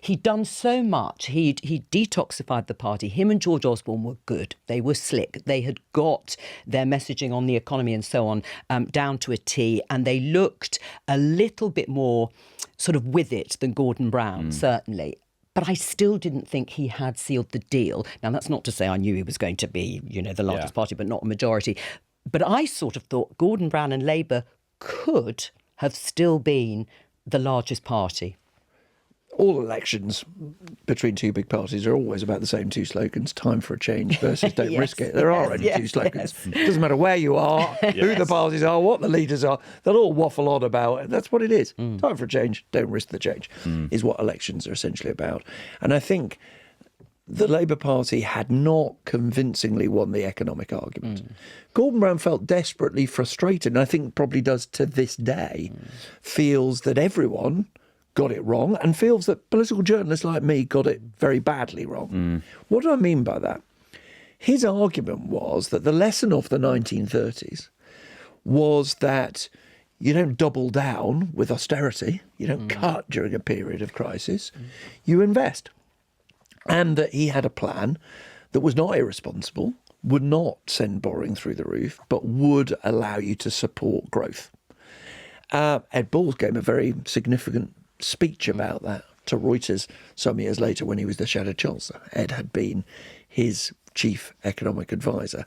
[SPEAKER 5] He'd done so much. He detoxified the party. Him and George Osborne were good. They were slick. They had got their messaging on the economy and so on down to a T, and they looked a little bit more sort of with it than Gordon Brown, certainly. But I still didn't think he had sealed the deal. Now, that's not to say I knew he was going to be, the largest party, but not a majority. But I sort of thought Gordon Brown and Labour could have still been the largest party.
[SPEAKER 4] All elections between two big parties are always about the same two slogans: time for a change versus don't risk it. There are only two slogans. It doesn't matter where you are, who the parties are, what the leaders are. They'll all waffle on about it. That's what it is. Time for a change, don't risk the change, is what elections are essentially about. And I think the Labour Party had not convincingly won the economic argument. Gordon Brown felt desperately frustrated, and I think probably does to this day, feels that everyone got it wrong and feels that political journalists like me got it very badly wrong. What do I mean by that? His argument was that the lesson of the 1930s was that you don't double down with austerity, you don't cut during a period of crisis, you invest. And that he had a plan that was not irresponsible, would not send borrowing through the roof, but would allow you to support growth. Ed Balls gave a very significant speech about that to Reuters some years later when he was the Shadow Chancellor. Ed had been his chief economic advisor.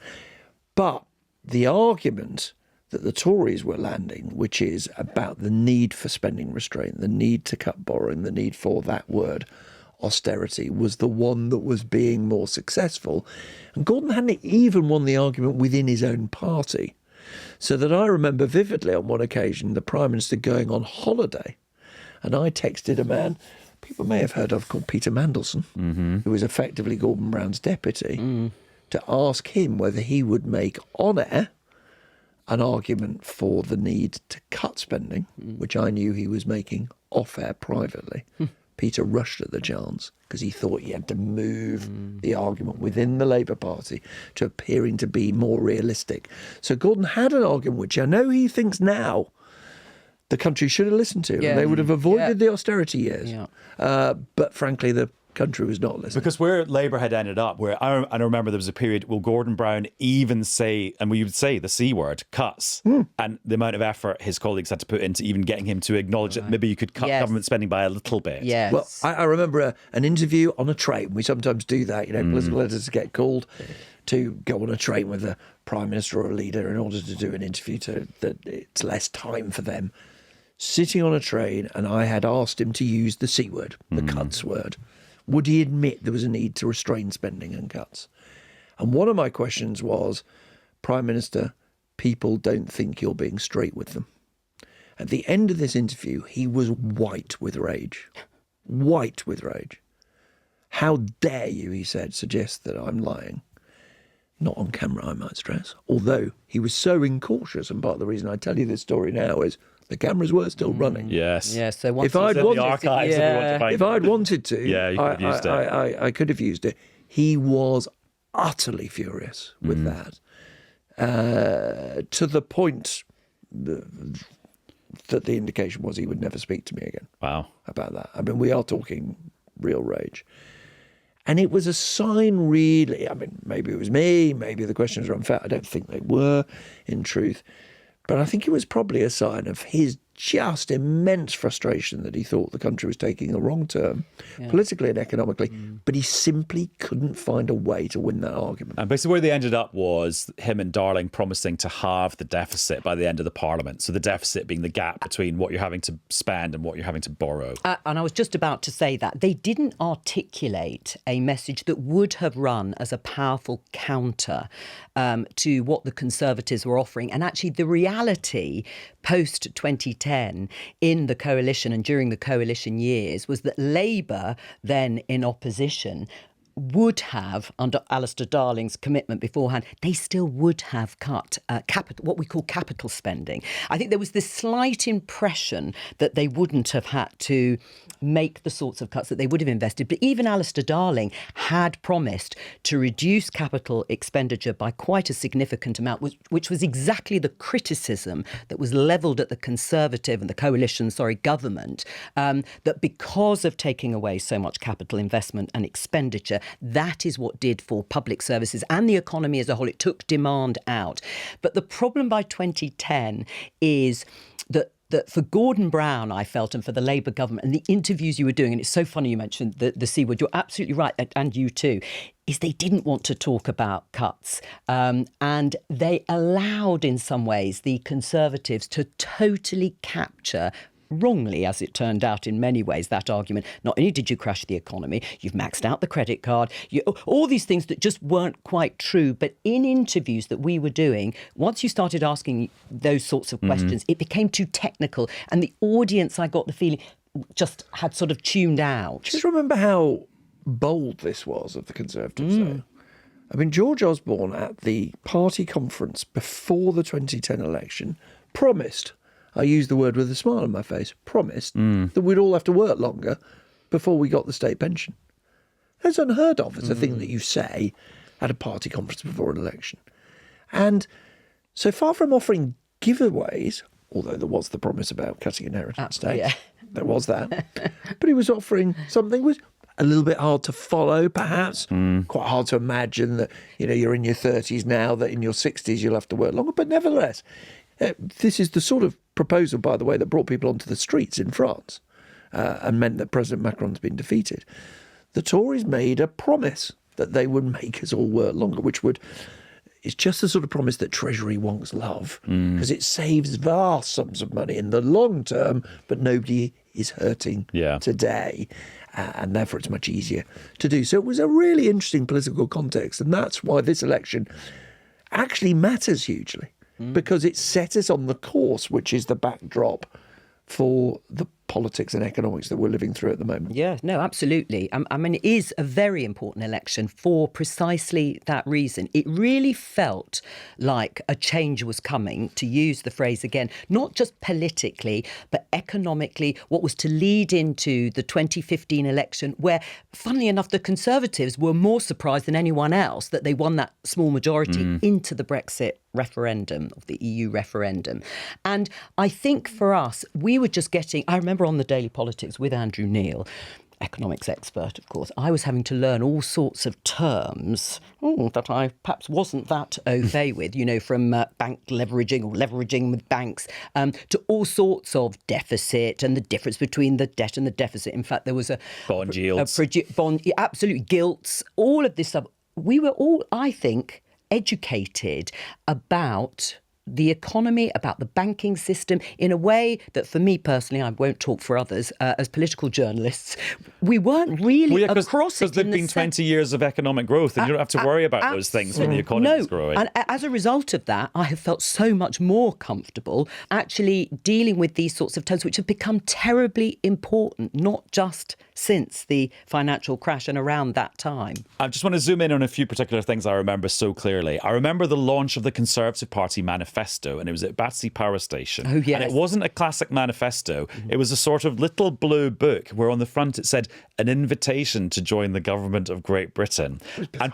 [SPEAKER 4] But the argument that the Tories were landing, which is about the need for spending restraint, the need to cut borrowing, the need for that word, austerity, was the one that was being more successful. And Gordon hadn't even won the argument within his own party. So that I remember vividly on one occasion the Prime Minister going on holiday, and I texted a man people may have heard of called Peter Mandelson, who was effectively Gordon Brown's deputy, to ask him whether he would make on air an argument for the need to cut spending, which I knew he was making off air privately. Peter rushed at the chance because he thought he had to move the argument within the Labour Party to appearing to be more realistic. So Gordon had an argument which I know he thinks now the country should have listened to. And they would have avoided the austerity years. But frankly, the country was not listening.
[SPEAKER 1] Because where Labour had ended up, where I remember there was a period where Gordon Brown even say, and we would say the C word, cuts, and the amount of effort his colleagues had to put into even getting him to acknowledge that maybe you could cut government spending by a little bit.
[SPEAKER 4] Well, I remember an interview on a train. We sometimes do that, political editors get called to go on a train with a Prime Minister or a leader in order to do an interview that it's less time for them. Sitting on a train, and I had asked him to use the C word, the cuts word. Would he admit there was a need to restrain spending and cuts? And one of my questions was, Prime Minister, people don't think you're being straight with them. At the end of this interview, he was white with rage. White with rage. How dare you, he said, suggest that I'm lying. Not on camera, I might stress. Although he was so incautious, and part of the reason I tell you this story now is the cameras were still running.
[SPEAKER 1] Yes.
[SPEAKER 5] Yeah, so once
[SPEAKER 4] if I'd wanted,
[SPEAKER 1] the archives,
[SPEAKER 4] if I'd wanted to,
[SPEAKER 1] you could have used it.
[SPEAKER 4] I could have used it. He was utterly furious with that, to the point that the indication was he would never speak to me again.
[SPEAKER 1] Wow.
[SPEAKER 4] About that. I mean, we are talking real rage. And it was a sign, really. I mean, maybe it was me, maybe the questions were unfair. I don't think they were, in truth. But I think it was probably a sign of his just immense frustration that he thought the country was taking a wrong turn, politically and economically, but he simply couldn't find a way to win that argument.
[SPEAKER 1] And basically where they ended up was him and Darling promising to halve the deficit by the end of the Parliament. So the deficit being the gap between what you're having to spend and what you're having to borrow.
[SPEAKER 5] And I was just about to say that. They didn't articulate a message that would have run as a powerful counter to what the Conservatives were offering. And actually the reality post-2010 in the coalition and during the coalition years was that Labour, then in opposition, would have, under Alistair Darling's commitment beforehand, they still would have cut capital, what we call capital spending. I think there was this slight impression that they wouldn't have had to make the sorts of cuts that they would have invested. But even Alistair Darling had promised to reduce capital expenditure by quite a significant amount, which was exactly the criticism that was levelled at the Conservative and the coalition, government, that because of taking away so much capital investment and expenditure, that is what did for public services and the economy as a whole. It took demand out. But the problem by 2010 is that for Gordon Brown, I felt, and for the Labour government, and the interviews you were doing, and it's so funny you mentioned the C word, you're absolutely right, and you too, is they didn't want to talk about cuts. And they allowed, in some ways, the Conservatives to totally capture, wrongly, as it turned out in many ways, that argument. Not only did you crash the economy, you've maxed out the credit card, all these things that just weren't quite true. But in interviews that we were doing, once you started asking those sorts of questions, it became too technical. And the audience, I got the feeling, just had sort of tuned out.
[SPEAKER 4] Just remember how bold this was of the Conservatives, though. I mean, George Osborne at the party conference before the 2010 election promised, I use the word with a smile on my face, promised that we'd all have to work longer before we got the state pension. That's unheard of as a thing that you say at a party conference before an election. And so far from offering giveaways, although there was the promise about cutting inheritance tax,
[SPEAKER 5] yeah.
[SPEAKER 4] there was that, but he was offering something was a little bit hard to follow, perhaps. Quite hard to imagine that, you're in your 30s now, that in your 60s you'll have to work longer. But nevertheless, this is the sort of proposal, by the way, that brought people onto the streets in France and meant that President Macron's been defeated. The Tories made a promise that they would make us all work longer, which is just the sort of promise that Treasury wonks love, because it saves vast sums of money in the long term, but nobody is hurting today. And therefore it's much easier to do. So it was a really interesting political context. And that's why this election actually matters hugely, because it set us on the course, which is the backdrop for the politics and economics that we're living through at the moment.
[SPEAKER 5] Yeah, no, absolutely. I mean, it is a very important election for precisely that reason. It really felt like a change was coming, to use the phrase again, not just politically, but economically, what was to lead into the 2015 election, where, funnily enough, the Conservatives were more surprised than anyone else that they won that small majority into the Brexit referendum, of the EU referendum. And I think for us, we were just getting, I remember on the Daily Politics with Andrew Neil, economics expert, of course, I was having to learn all sorts of terms that I perhaps wasn't that au fait with, from bank leveraging or leveraging with banks to all sorts of deficit and the difference between the debt and the deficit. In fact, there was a
[SPEAKER 1] bond yields,
[SPEAKER 5] absolutely, gilts, all of this stuff. We were all, I think, educated about the economy, about the banking system, in a way that, for me personally, I won't talk for others, as political journalists, we weren't really across it.
[SPEAKER 1] Because there've been 20 years of economic growth, and you don't have to worry about those things when the economy is growing.
[SPEAKER 5] And as a result of that, I have felt so much more comfortable actually dealing with these sorts of terms, which have become terribly important, not just since the financial crash and around that time.
[SPEAKER 1] I just want to zoom in on a few particular things I remember so clearly. I remember the launch of the Conservative Party manifesto, and it was at Battersea Power Station.
[SPEAKER 5] Oh, yes.
[SPEAKER 1] And it wasn't a classic manifesto. It was a sort of little blue book where on the front it said, an invitation to join the government of Great Britain. And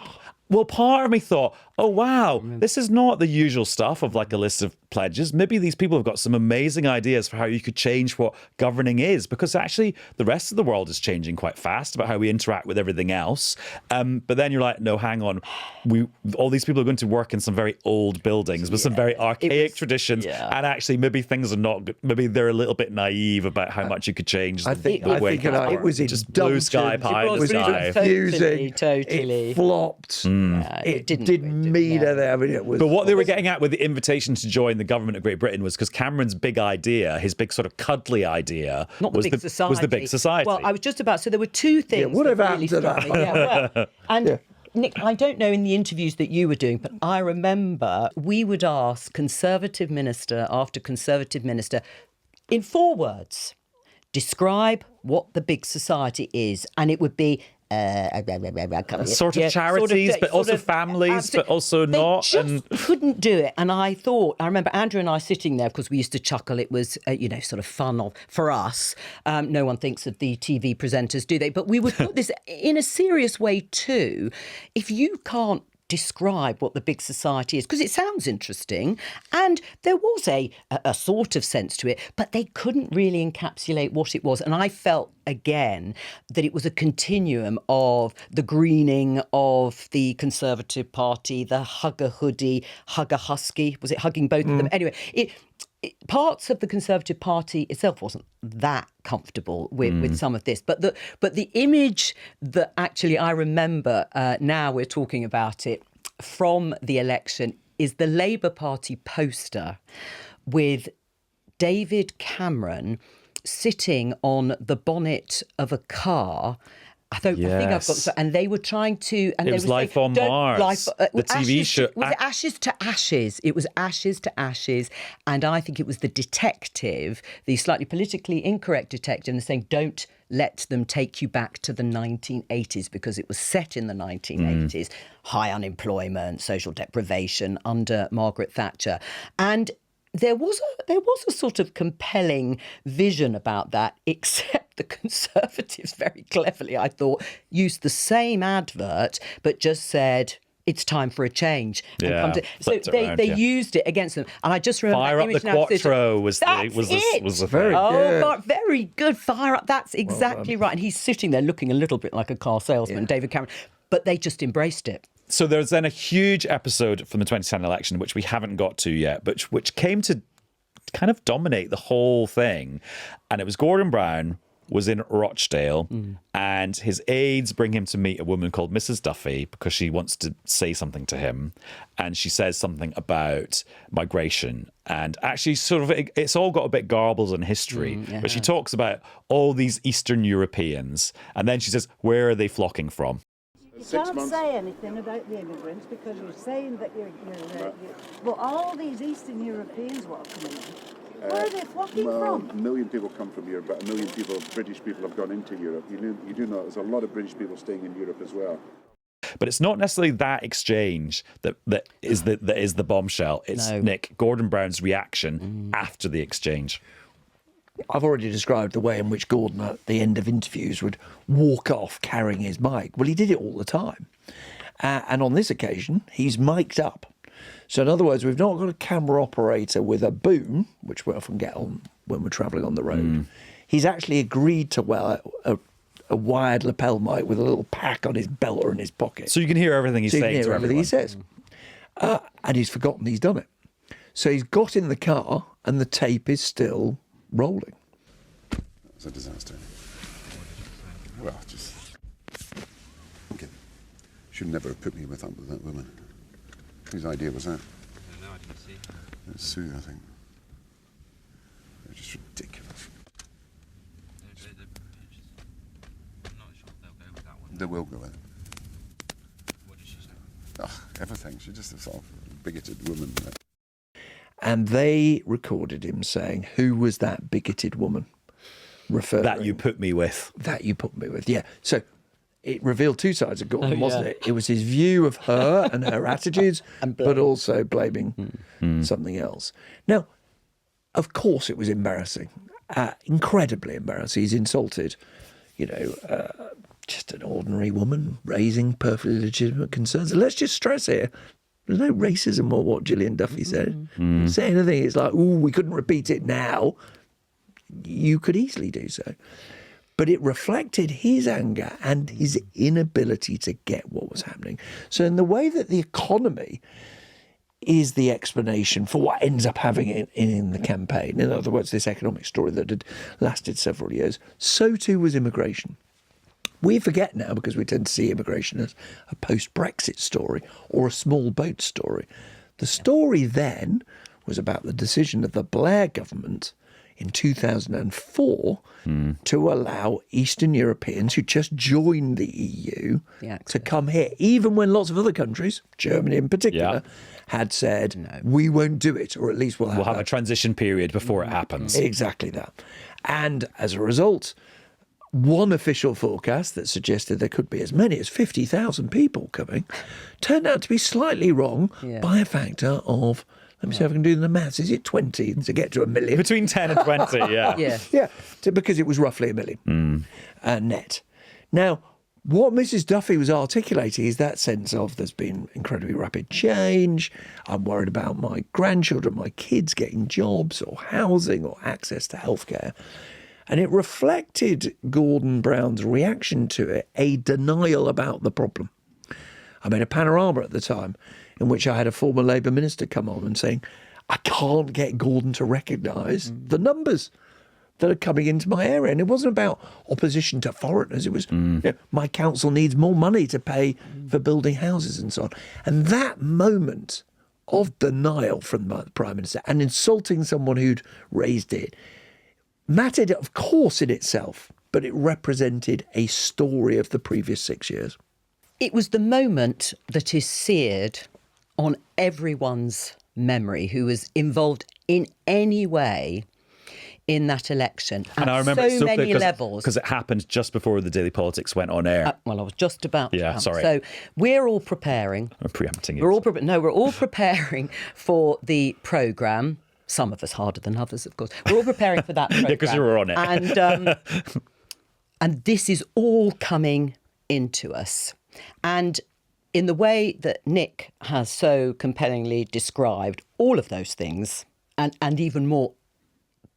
[SPEAKER 1] well, part of me thought, oh, wow, this is not the usual stuff of like a list of pledges. Maybe these people have got some amazing ideas for how you could change what governing is, because actually the rest of the world is changing quite fast about how we interact with everything else. But then you're like, no, hang on. All these people are going to work in some very old buildings with some very archaic traditions. And actually, maybe things are not good. Maybe they're a little bit naive about how much you could change.
[SPEAKER 4] I think it was
[SPEAKER 1] just blue sky pie in the sky.
[SPEAKER 5] Totally.
[SPEAKER 4] It flopped. It didn't meter there. I mean, it was.
[SPEAKER 1] But what they were getting at with the invitation to join the government of Great Britain was because Cameron's big idea, his big sort of cuddly idea, was the big society.
[SPEAKER 5] Well, I was just about. So there were two things.
[SPEAKER 4] Yeah, what have happened to that?
[SPEAKER 5] Nick, I don't know in the interviews that you were doing, but I remember we would ask Conservative minister after Conservative minister, in 4 words, describe what the big society is, and it would be
[SPEAKER 1] sort of charities, but also families, but also not.
[SPEAKER 5] They just couldn't do it. And I remember Andrew and I sitting there, because we used to chuckle. It was, sort of fun for us. No one thinks of the TV presenters, do they? But we would put this in a serious way too. If you can't describe what the big society is, because it sounds interesting, and there was a sort of sense to it, but they couldn't really encapsulate what it was. And I felt again that it was a continuum of the greening of the Conservative Party, the hugger hoodie, hugger husky. Was it hugging both of them? Anyway, parts of the Conservative Party itself wasn't that comfortable with some of this, but the image that actually I remember, now we're talking about it, from the election is the Labour Party poster with David Cameron sitting on the bonnet of a car I think I've got. And they were trying to. And
[SPEAKER 1] It
[SPEAKER 5] they
[SPEAKER 1] was
[SPEAKER 5] were
[SPEAKER 1] Life
[SPEAKER 5] saying,
[SPEAKER 1] on
[SPEAKER 5] "Don't-
[SPEAKER 1] Mars, the TV show.
[SPEAKER 5] Was it Ashes to Ashes? It was Ashes to Ashes, and I think it was the detective, the slightly politically incorrect detective, and saying, "Don't let them take you back to the 1980s," because it was set in the 1980s. High unemployment, social deprivation under Margaret Thatcher, and there was a sort of compelling vision about that, except the Conservatives very cleverly, I thought, used the same advert but just said it's time for a change.
[SPEAKER 1] Yeah,
[SPEAKER 5] So they used it against them, and I just remember
[SPEAKER 1] Fire
[SPEAKER 5] that
[SPEAKER 1] Up the
[SPEAKER 5] image now.
[SPEAKER 1] Quattro was the
[SPEAKER 4] Very
[SPEAKER 1] thing.
[SPEAKER 4] good.
[SPEAKER 5] Very good. Fire Up. That's exactly right. And he's sitting there looking a little bit like a car salesman, David Cameron, but they just embraced it.
[SPEAKER 1] So there's then a huge episode from the 2010 election, which we haven't got to yet, but which came to kind of dominate the whole thing. And it was Gordon Brown was in Rochdale and his aides bring him to meet a woman called Mrs. Duffy because she wants to say something to him. And she says something about migration. And actually sort of, it's all got a bit garbled in history, but she talks about all these Eastern Europeans. And then she says, where are they flocking from?
[SPEAKER 7] You can't say anything about the immigrants because you're saying that but all these Eastern Europeans what are coming in, where are they flocking from?
[SPEAKER 2] A million people come from Europe, but a million people, British people, have gone into Europe. You do know there's a lot of British people staying in Europe as well.
[SPEAKER 1] But it's not necessarily that exchange that is the bombshell. It's Nick Gordon Brown's reaction after the exchange.
[SPEAKER 4] I've already described the way in which Gordon at the end of interviews would walk off carrying his mic. Well, he did it all the time. And on this occasion, he's mic'd up. So in other words, we've not got a camera operator with a boom, which we often get on when we're travelling on the road. He's actually agreed to wear a wired lapel mic with a little pack on his belt or in his pocket.
[SPEAKER 1] So you can hear everything he's saying to everyone.
[SPEAKER 4] He says. And he's forgotten he's done it. So he's got in the car and the tape is still rolling.
[SPEAKER 3] It's a disaster. Well, just... Okay. Should never have put me with that woman. Whose idea was that?
[SPEAKER 8] I don't know, I didn't see.
[SPEAKER 3] It was Sue, I think. They're just ridiculous.
[SPEAKER 8] I'm not sure if they'll go with that one.
[SPEAKER 3] They will go with it.
[SPEAKER 8] What did she say?
[SPEAKER 3] Oh, everything. She's just a sort of bigoted woman.
[SPEAKER 4] And they recorded him saying, who was that bigoted woman? Referring
[SPEAKER 1] That you put me with.
[SPEAKER 4] That you put me with, yeah. So it revealed two sides of Gordon, wasn't it? It was his view of her and her attitudes, but also blaming something else. Now, of course it was embarrassing, incredibly embarrassing. He's insulted, just an ordinary woman raising perfectly legitimate concerns. And let's just stress here, there's no racism or what Gillian Duffy said. Say anything, it's like, ooh, we couldn't repeat it now. You could easily do so. But it reflected his anger and his inability to get what was happening. So in the way that the economy is the explanation for what ends up having in the campaign, in other words, this economic story that had lasted several years, so too was immigration. We forget now, because we tend to see immigration as a post-Brexit story or a small boat story. The story then was about the decision of the Blair government in 2004 to allow Eastern Europeans who just joined the EU to come here, even when lots of other countries, Germany in particular, had said, no, we won't do it, or at least we'll have
[SPEAKER 1] a transition period before it happens.
[SPEAKER 4] Exactly that. And as a result, one official forecast that suggested there could be as many as 50,000 people coming turned out to be slightly wrong by a factor of, let me see if I can do the maths, is it 20 to get to a million?
[SPEAKER 1] Between 10 and 20,
[SPEAKER 4] because it was roughly a million net. Now, what Mrs. Duffy was articulating is that sense of there's been incredibly rapid change. I'm worried about my grandchildren, my kids getting jobs or housing or access to healthcare. And it reflected Gordon Brown's reaction to it, a denial about the problem. I made a panorama at the time in which I had a former Labour minister come on and saying, I can't get Gordon to recognise the numbers that are coming into my area. And it wasn't about opposition to foreigners. It was, my council needs more money to pay for building houses and so on. And that moment of denial from the Prime Minister and insulting someone who'd raised it mattered, of course, in itself. but it represented a story of the previous 6 years.
[SPEAKER 5] It was the moment that is seared on everyone's memory who was involved in any way in that election.
[SPEAKER 1] And I remember
[SPEAKER 5] so many levels.
[SPEAKER 1] Because it happened just before the Daily Politics went on air.
[SPEAKER 5] Well, I was just about to come.
[SPEAKER 1] Sorry.
[SPEAKER 5] So we're all preparing.
[SPEAKER 1] I'm preempting it.
[SPEAKER 5] We're all preparing for the programme. Some of us harder than others, of course. We're all preparing for that programme.
[SPEAKER 1] Yeah, because you were on it.
[SPEAKER 5] And this is all coming into us. And in the way that Nick has so compellingly described all of those things, and even more,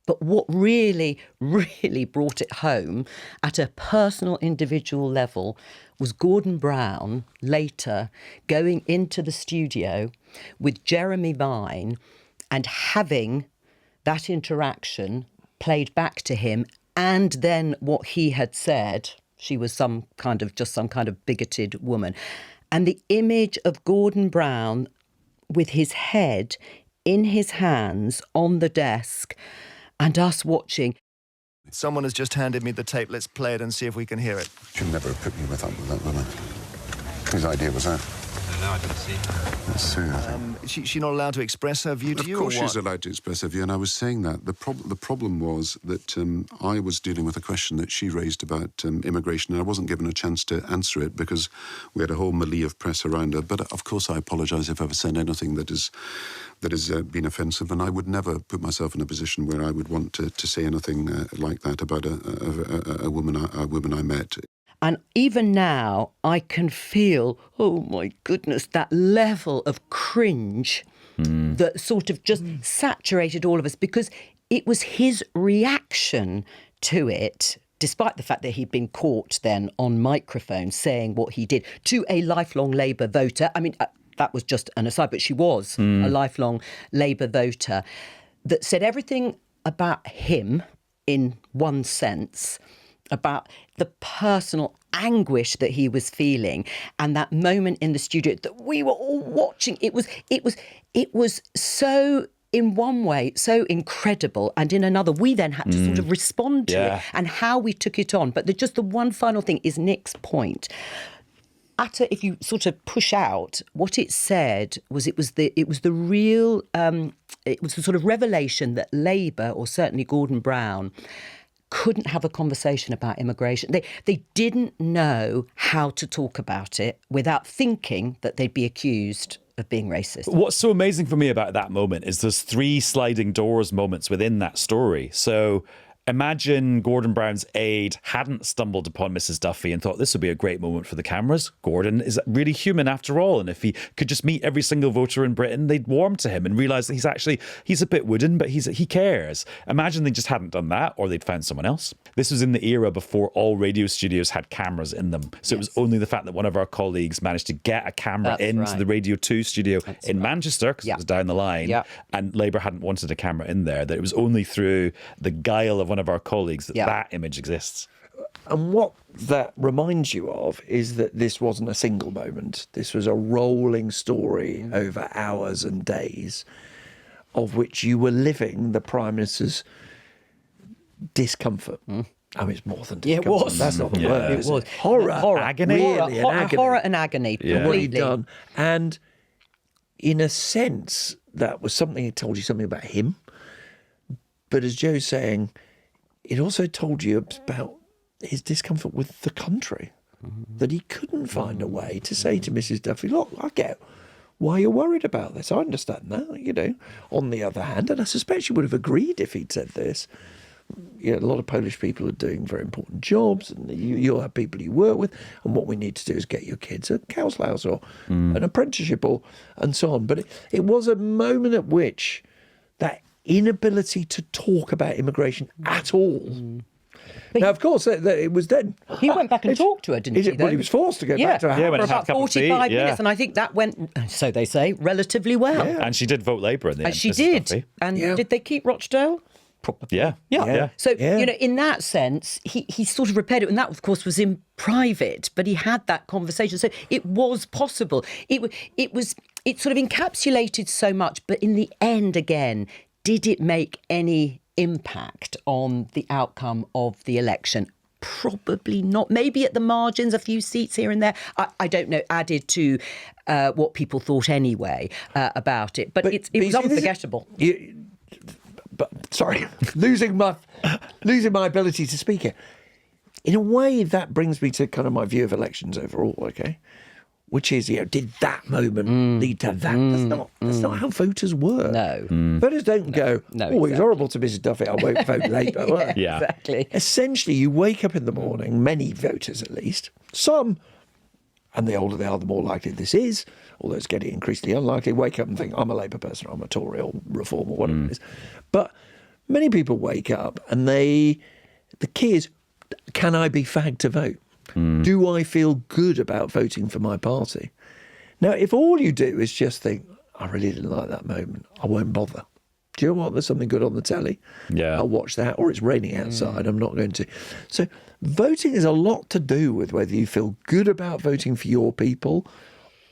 [SPEAKER 5] but what really, really brought it home at a personal, individual level was Gordon Brown later going into the studio with Jeremy Vine and having that interaction played back to him, and then what he had said, she was some kind of bigoted woman. And the image of Gordon Brown with his head in his hands on the desk and us watching.
[SPEAKER 9] Someone has just handed me the tape. Let's play it and see if we can hear it.
[SPEAKER 3] She'd never have put me with that woman. Whose idea was that?
[SPEAKER 8] No, I didn't see her.
[SPEAKER 3] That's Sue, I think.
[SPEAKER 9] She's not allowed to express her view to you,
[SPEAKER 3] Of course
[SPEAKER 9] or what?
[SPEAKER 3] she's allowed to express her view, and I was saying that. The problem was that I was dealing with a question that she raised about immigration, and I wasn't given a chance to answer it because we had a whole melee of press around her. But of course I apologise if I've ever said anything that has been offensive, and I would never put myself in a position where I would want to say anything like that about a woman I met.
[SPEAKER 5] And even now, I can feel, oh my goodness, that level of cringe that sort of just saturated all of us, because it was his reaction to it, despite the fact that he'd been caught then on microphone saying what he did to a lifelong Labour voter. I mean, that was just an aside, but she was a lifelong Labour voter that said everything about him in one sense, about the personal anguish that he was feeling, and that moment in the studio that we were all watching. It was so, in one way, so incredible, and in another, we then had to sort of respond to it and how we took it on. But just the one final thing is Nick's point. If you sort of push out what it said, it was the sort of revelation that Labour, or certainly Gordon Brown, couldn't have a conversation about immigration. They didn't know how to talk about it without thinking that they'd be accused of being racist.
[SPEAKER 1] What's so amazing for me about that moment is there's 3 sliding doors moments within that story. So imagine Gordon Brown's aide hadn't stumbled upon Mrs. Duffy and thought this would be a great moment for the cameras. Gordon is really human after all, and if he could just meet every single voter in Britain, they'd warm to him and realise that he's a bit wooden, but he cares. Imagine they just hadn't done that, or they'd found someone else. This was in the era before all radio studios had cameras in them, so it was only the fact that one of our colleagues managed to get a camera into the Radio 2 studio in Manchester, because it was down the line, and Labour hadn't wanted a camera in there, that it was only through the guile of one of our colleagues that image exists.
[SPEAKER 4] And what that reminds you of is that this wasn't a single moment. This was a rolling story over hours and days, of which you were living the Prime Minister's discomfort. I mean, it's more than discomfort.
[SPEAKER 5] Yeah, it was.
[SPEAKER 4] That's not the word.
[SPEAKER 5] It was.
[SPEAKER 4] Horror.
[SPEAKER 1] Agony.
[SPEAKER 4] Really, agony.
[SPEAKER 5] Horror and agony.
[SPEAKER 1] Yeah.
[SPEAKER 4] What he'd done. And in a sense, that was something, it told you something about him. But as Joe's saying, it also told you about his discomfort with the country, that he couldn't find a way to say to Mrs. Duffy, look, I get why you're worried about this. I understand that, On the other hand, and I suspect she would have agreed if he'd said this, a lot of Polish people are doing very important jobs, and you'll have people you work with, and what we need to do is get your kids a Kaushaus or an apprenticeship and so on. But it was a moment at which that inability to talk about immigration at all. Now, of course, it was then.
[SPEAKER 5] He went back and talked to her, didn't he?
[SPEAKER 4] Well, he was forced to go back to her.
[SPEAKER 1] Yeah, when
[SPEAKER 5] for
[SPEAKER 1] he had
[SPEAKER 5] about
[SPEAKER 1] a cup of tea,
[SPEAKER 5] 45 minutes, and I think that went, so they say, relatively well.
[SPEAKER 1] Yeah. And she did vote Labour in the end.
[SPEAKER 5] And she
[SPEAKER 1] Mrs.
[SPEAKER 5] did.
[SPEAKER 1] Duffy.
[SPEAKER 5] And did they keep Rochdale? Probably.
[SPEAKER 1] Yeah.
[SPEAKER 5] So, in that sense, he sort of repaired it. And that, of course, was in private, but he had that conversation. So it was possible. It sort of encapsulated so much. But in the end, again, did it make any impact on the outcome of the election? probably not. Maybe at the margins, a few seats here and there. I don't know, added to what people thought anyway about it. But it was unforgettable.
[SPEAKER 4] Sorry, losing my ability to speak here. In a way, that brings me to kind of my view of elections overall, okay? Which is, did that moment lead to that? That's not how voters work.
[SPEAKER 5] No.
[SPEAKER 4] Voters don't go, he's horrible to Mrs. Duffy, I won't vote Labour.
[SPEAKER 1] Yeah.
[SPEAKER 5] Exactly.
[SPEAKER 4] Essentially, you wake up in the morning, many voters at least, some, and the older they are, the more likely this is, although it's getting increasingly unlikely, wake up and think, I'm a Labour person, I'm a Tory or Reform or whatever it is. But many people wake up and the key is, can I be fagged to vote? Do I feel good about voting for my party? Now, if all you do is just think, I really didn't like that moment, I won't bother. Do you know what? There's something good on the telly.
[SPEAKER 1] Yeah.
[SPEAKER 4] I'll watch that. Or it's raining outside. I'm not going to. So voting is a lot to do with whether you feel good about voting for your people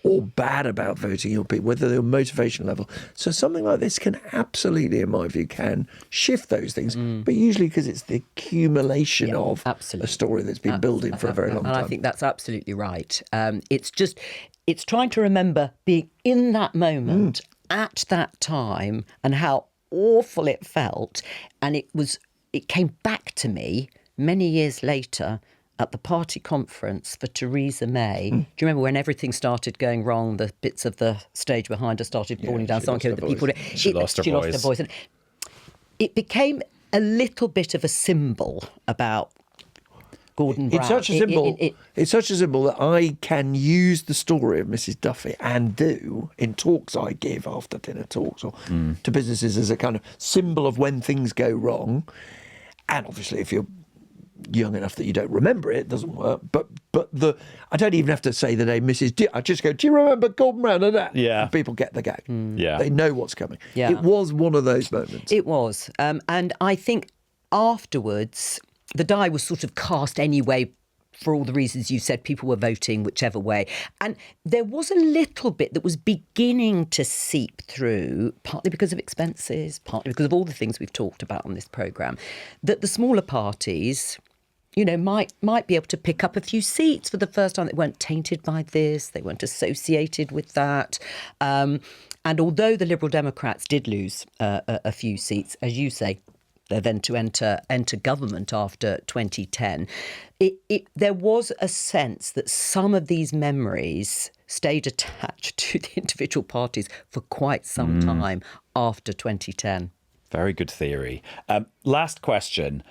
[SPEAKER 4] or bad about voting your people, whether their motivation level. So something like this can absolutely, in my view, can shift those things, but usually because it's the accumulation of a story that's been building for a very long time.
[SPEAKER 5] And I think that's absolutely right. It's trying to remember being in that moment at that time and how awful it felt. And it came back to me many years later at the party conference for Theresa May. Do you remember when everything started going wrong, the bits of the stage behind her started falling down,
[SPEAKER 1] She lost her voice.
[SPEAKER 5] And it became a little bit of a symbol about Gordon Brown.
[SPEAKER 4] It's such a symbol. It's such a symbol that I can use the story of Mrs. Duffy and do in talks I give after dinner talks or to businesses as a kind of symbol of when things go wrong. And obviously, if you're young enough that you don't remember it doesn't work. But I don't even have to say the name Mrs. I just go, do you remember Gordon Brown and that?
[SPEAKER 1] Yeah.
[SPEAKER 4] And people get the gag.
[SPEAKER 1] Yeah.
[SPEAKER 4] They know what's coming.
[SPEAKER 5] Yeah.
[SPEAKER 4] It was one of those moments.
[SPEAKER 5] It was. And I think afterwards, the die was sort of cast anyway. For all the reasons you said, people were voting whichever way. And there was a little bit that was beginning to seep through, partly because of expenses, partly because of all the things we've talked about on this programme, that the smaller parties, might be able to pick up a few seats for the first time. They weren't tainted by this. They weren't associated with that. And although the Liberal Democrats did lose a few seats, as you say, they're then to enter government after 2010, there was a sense that some of these memories stayed attached to the individual parties for quite some time after 2010.
[SPEAKER 1] Very good theory. Last question.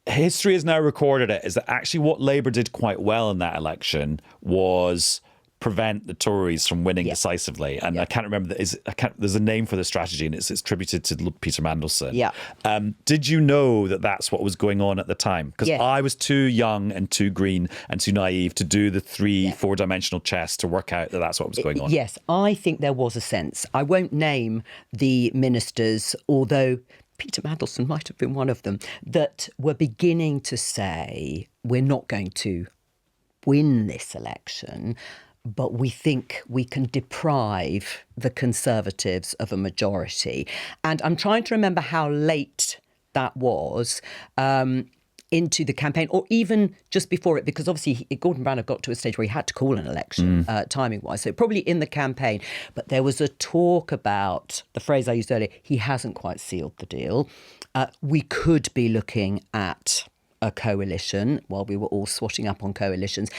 [SPEAKER 1] History has now recorded it, is that actually what Labour did quite well in that election was prevent the Tories from winning decisively. And I can't remember, there's a name for the strategy and it's attributed to Peter Mandelson.
[SPEAKER 5] Yeah.
[SPEAKER 1] Did you know that that's what was going on at the time? Because I was too young and too green and too naive to do the 4-dimensional chess to work out that that's what was going on.
[SPEAKER 5] Yes, I think there was a sense. I won't name the ministers, although Peter Mandelson might have been one of them, that were beginning to say, we're not going to win this election, but we think we can deprive the Conservatives of a majority. And I'm trying to remember how late that was into the campaign, or even just before it, because obviously Gordon Brown had got to a stage where he had to call an election, timing-wise, so probably in the campaign. But there was a talk about, the phrase I used earlier, he hasn't quite sealed the deal. We could be looking at a coalition while we were all swatting up on coalitions.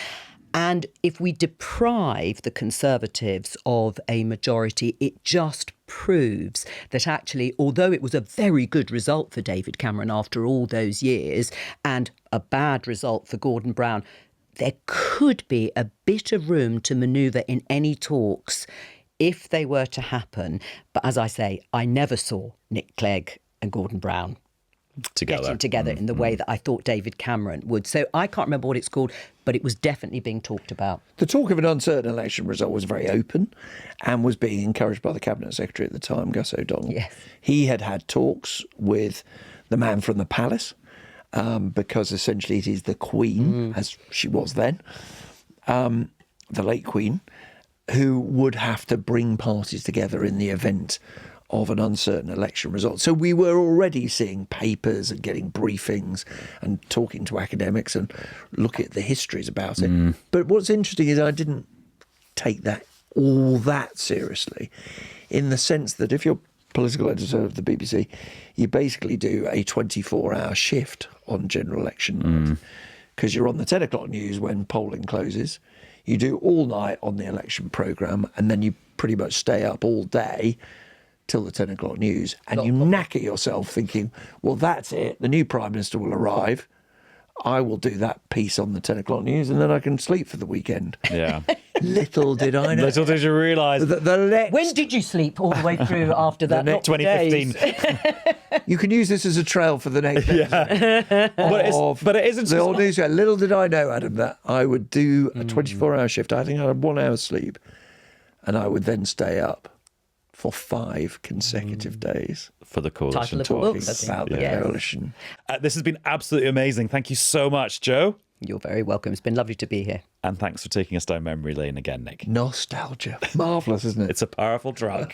[SPEAKER 5] And if we deprive the Conservatives of a majority, it just proves that actually, although it was a very good result for David Cameron after all those years and a bad result for Gordon Brown, there could be a bit of room to manoeuvre in any talks if they were to happen. But as I say, I never saw Nick Clegg and Gordon Brown getting together in the way that I thought David Cameron would. So I can't remember what it's called, but it was definitely being talked about.
[SPEAKER 4] The talk of an uncertain election result was very open and was being encouraged by the Cabinet Secretary at the time, Gus O'Donnell.
[SPEAKER 5] Yes. He
[SPEAKER 4] had talks with the man from the palace, because essentially it is the Queen, as she was then, the late Queen, who would have to bring parties together in the event of an uncertain election result. So we were already seeing papers and getting briefings and talking to academics and looking at the histories about it. But what's interesting is I didn't take that all that seriously, in the sense that if you're political editor of the BBC, you basically do a 24-hour shift on general election night, because you're on the 10 o'clock news when polling closes. You do all night on the election programme, and then you pretty much stay up all day till the 10 o'clock news, and you knacker yourself thinking, well, that's it, the new Prime Minister will arrive, I will do that piece on the 10 o'clock news, and then I can sleep for the weekend.
[SPEAKER 1] Yeah.
[SPEAKER 4] Little did I know.
[SPEAKER 1] Little did you realise.
[SPEAKER 4] The next,
[SPEAKER 5] When did you sleep all the way through after that? Not
[SPEAKER 1] 2015.
[SPEAKER 4] you can use this as a trail for the next episode.
[SPEAKER 1] But it isn't
[SPEAKER 4] The Old Newscast. Little did I know, Adam, that I would do a 24-hour shift. I think I had 1 hour sleep, and I would then stay up for 5 consecutive days.
[SPEAKER 1] For the coalition.
[SPEAKER 5] Title of
[SPEAKER 4] Talking
[SPEAKER 5] books, I think.
[SPEAKER 4] about the
[SPEAKER 5] Yes.
[SPEAKER 4] coalition.
[SPEAKER 1] This has been absolutely amazing. Thank you so much, Jo.
[SPEAKER 5] You're very welcome. It's been lovely to be here.
[SPEAKER 1] And thanks for taking us down memory lane again, Nick.
[SPEAKER 4] Nostalgia. Marvellous, isn't it?
[SPEAKER 1] It's a powerful drug.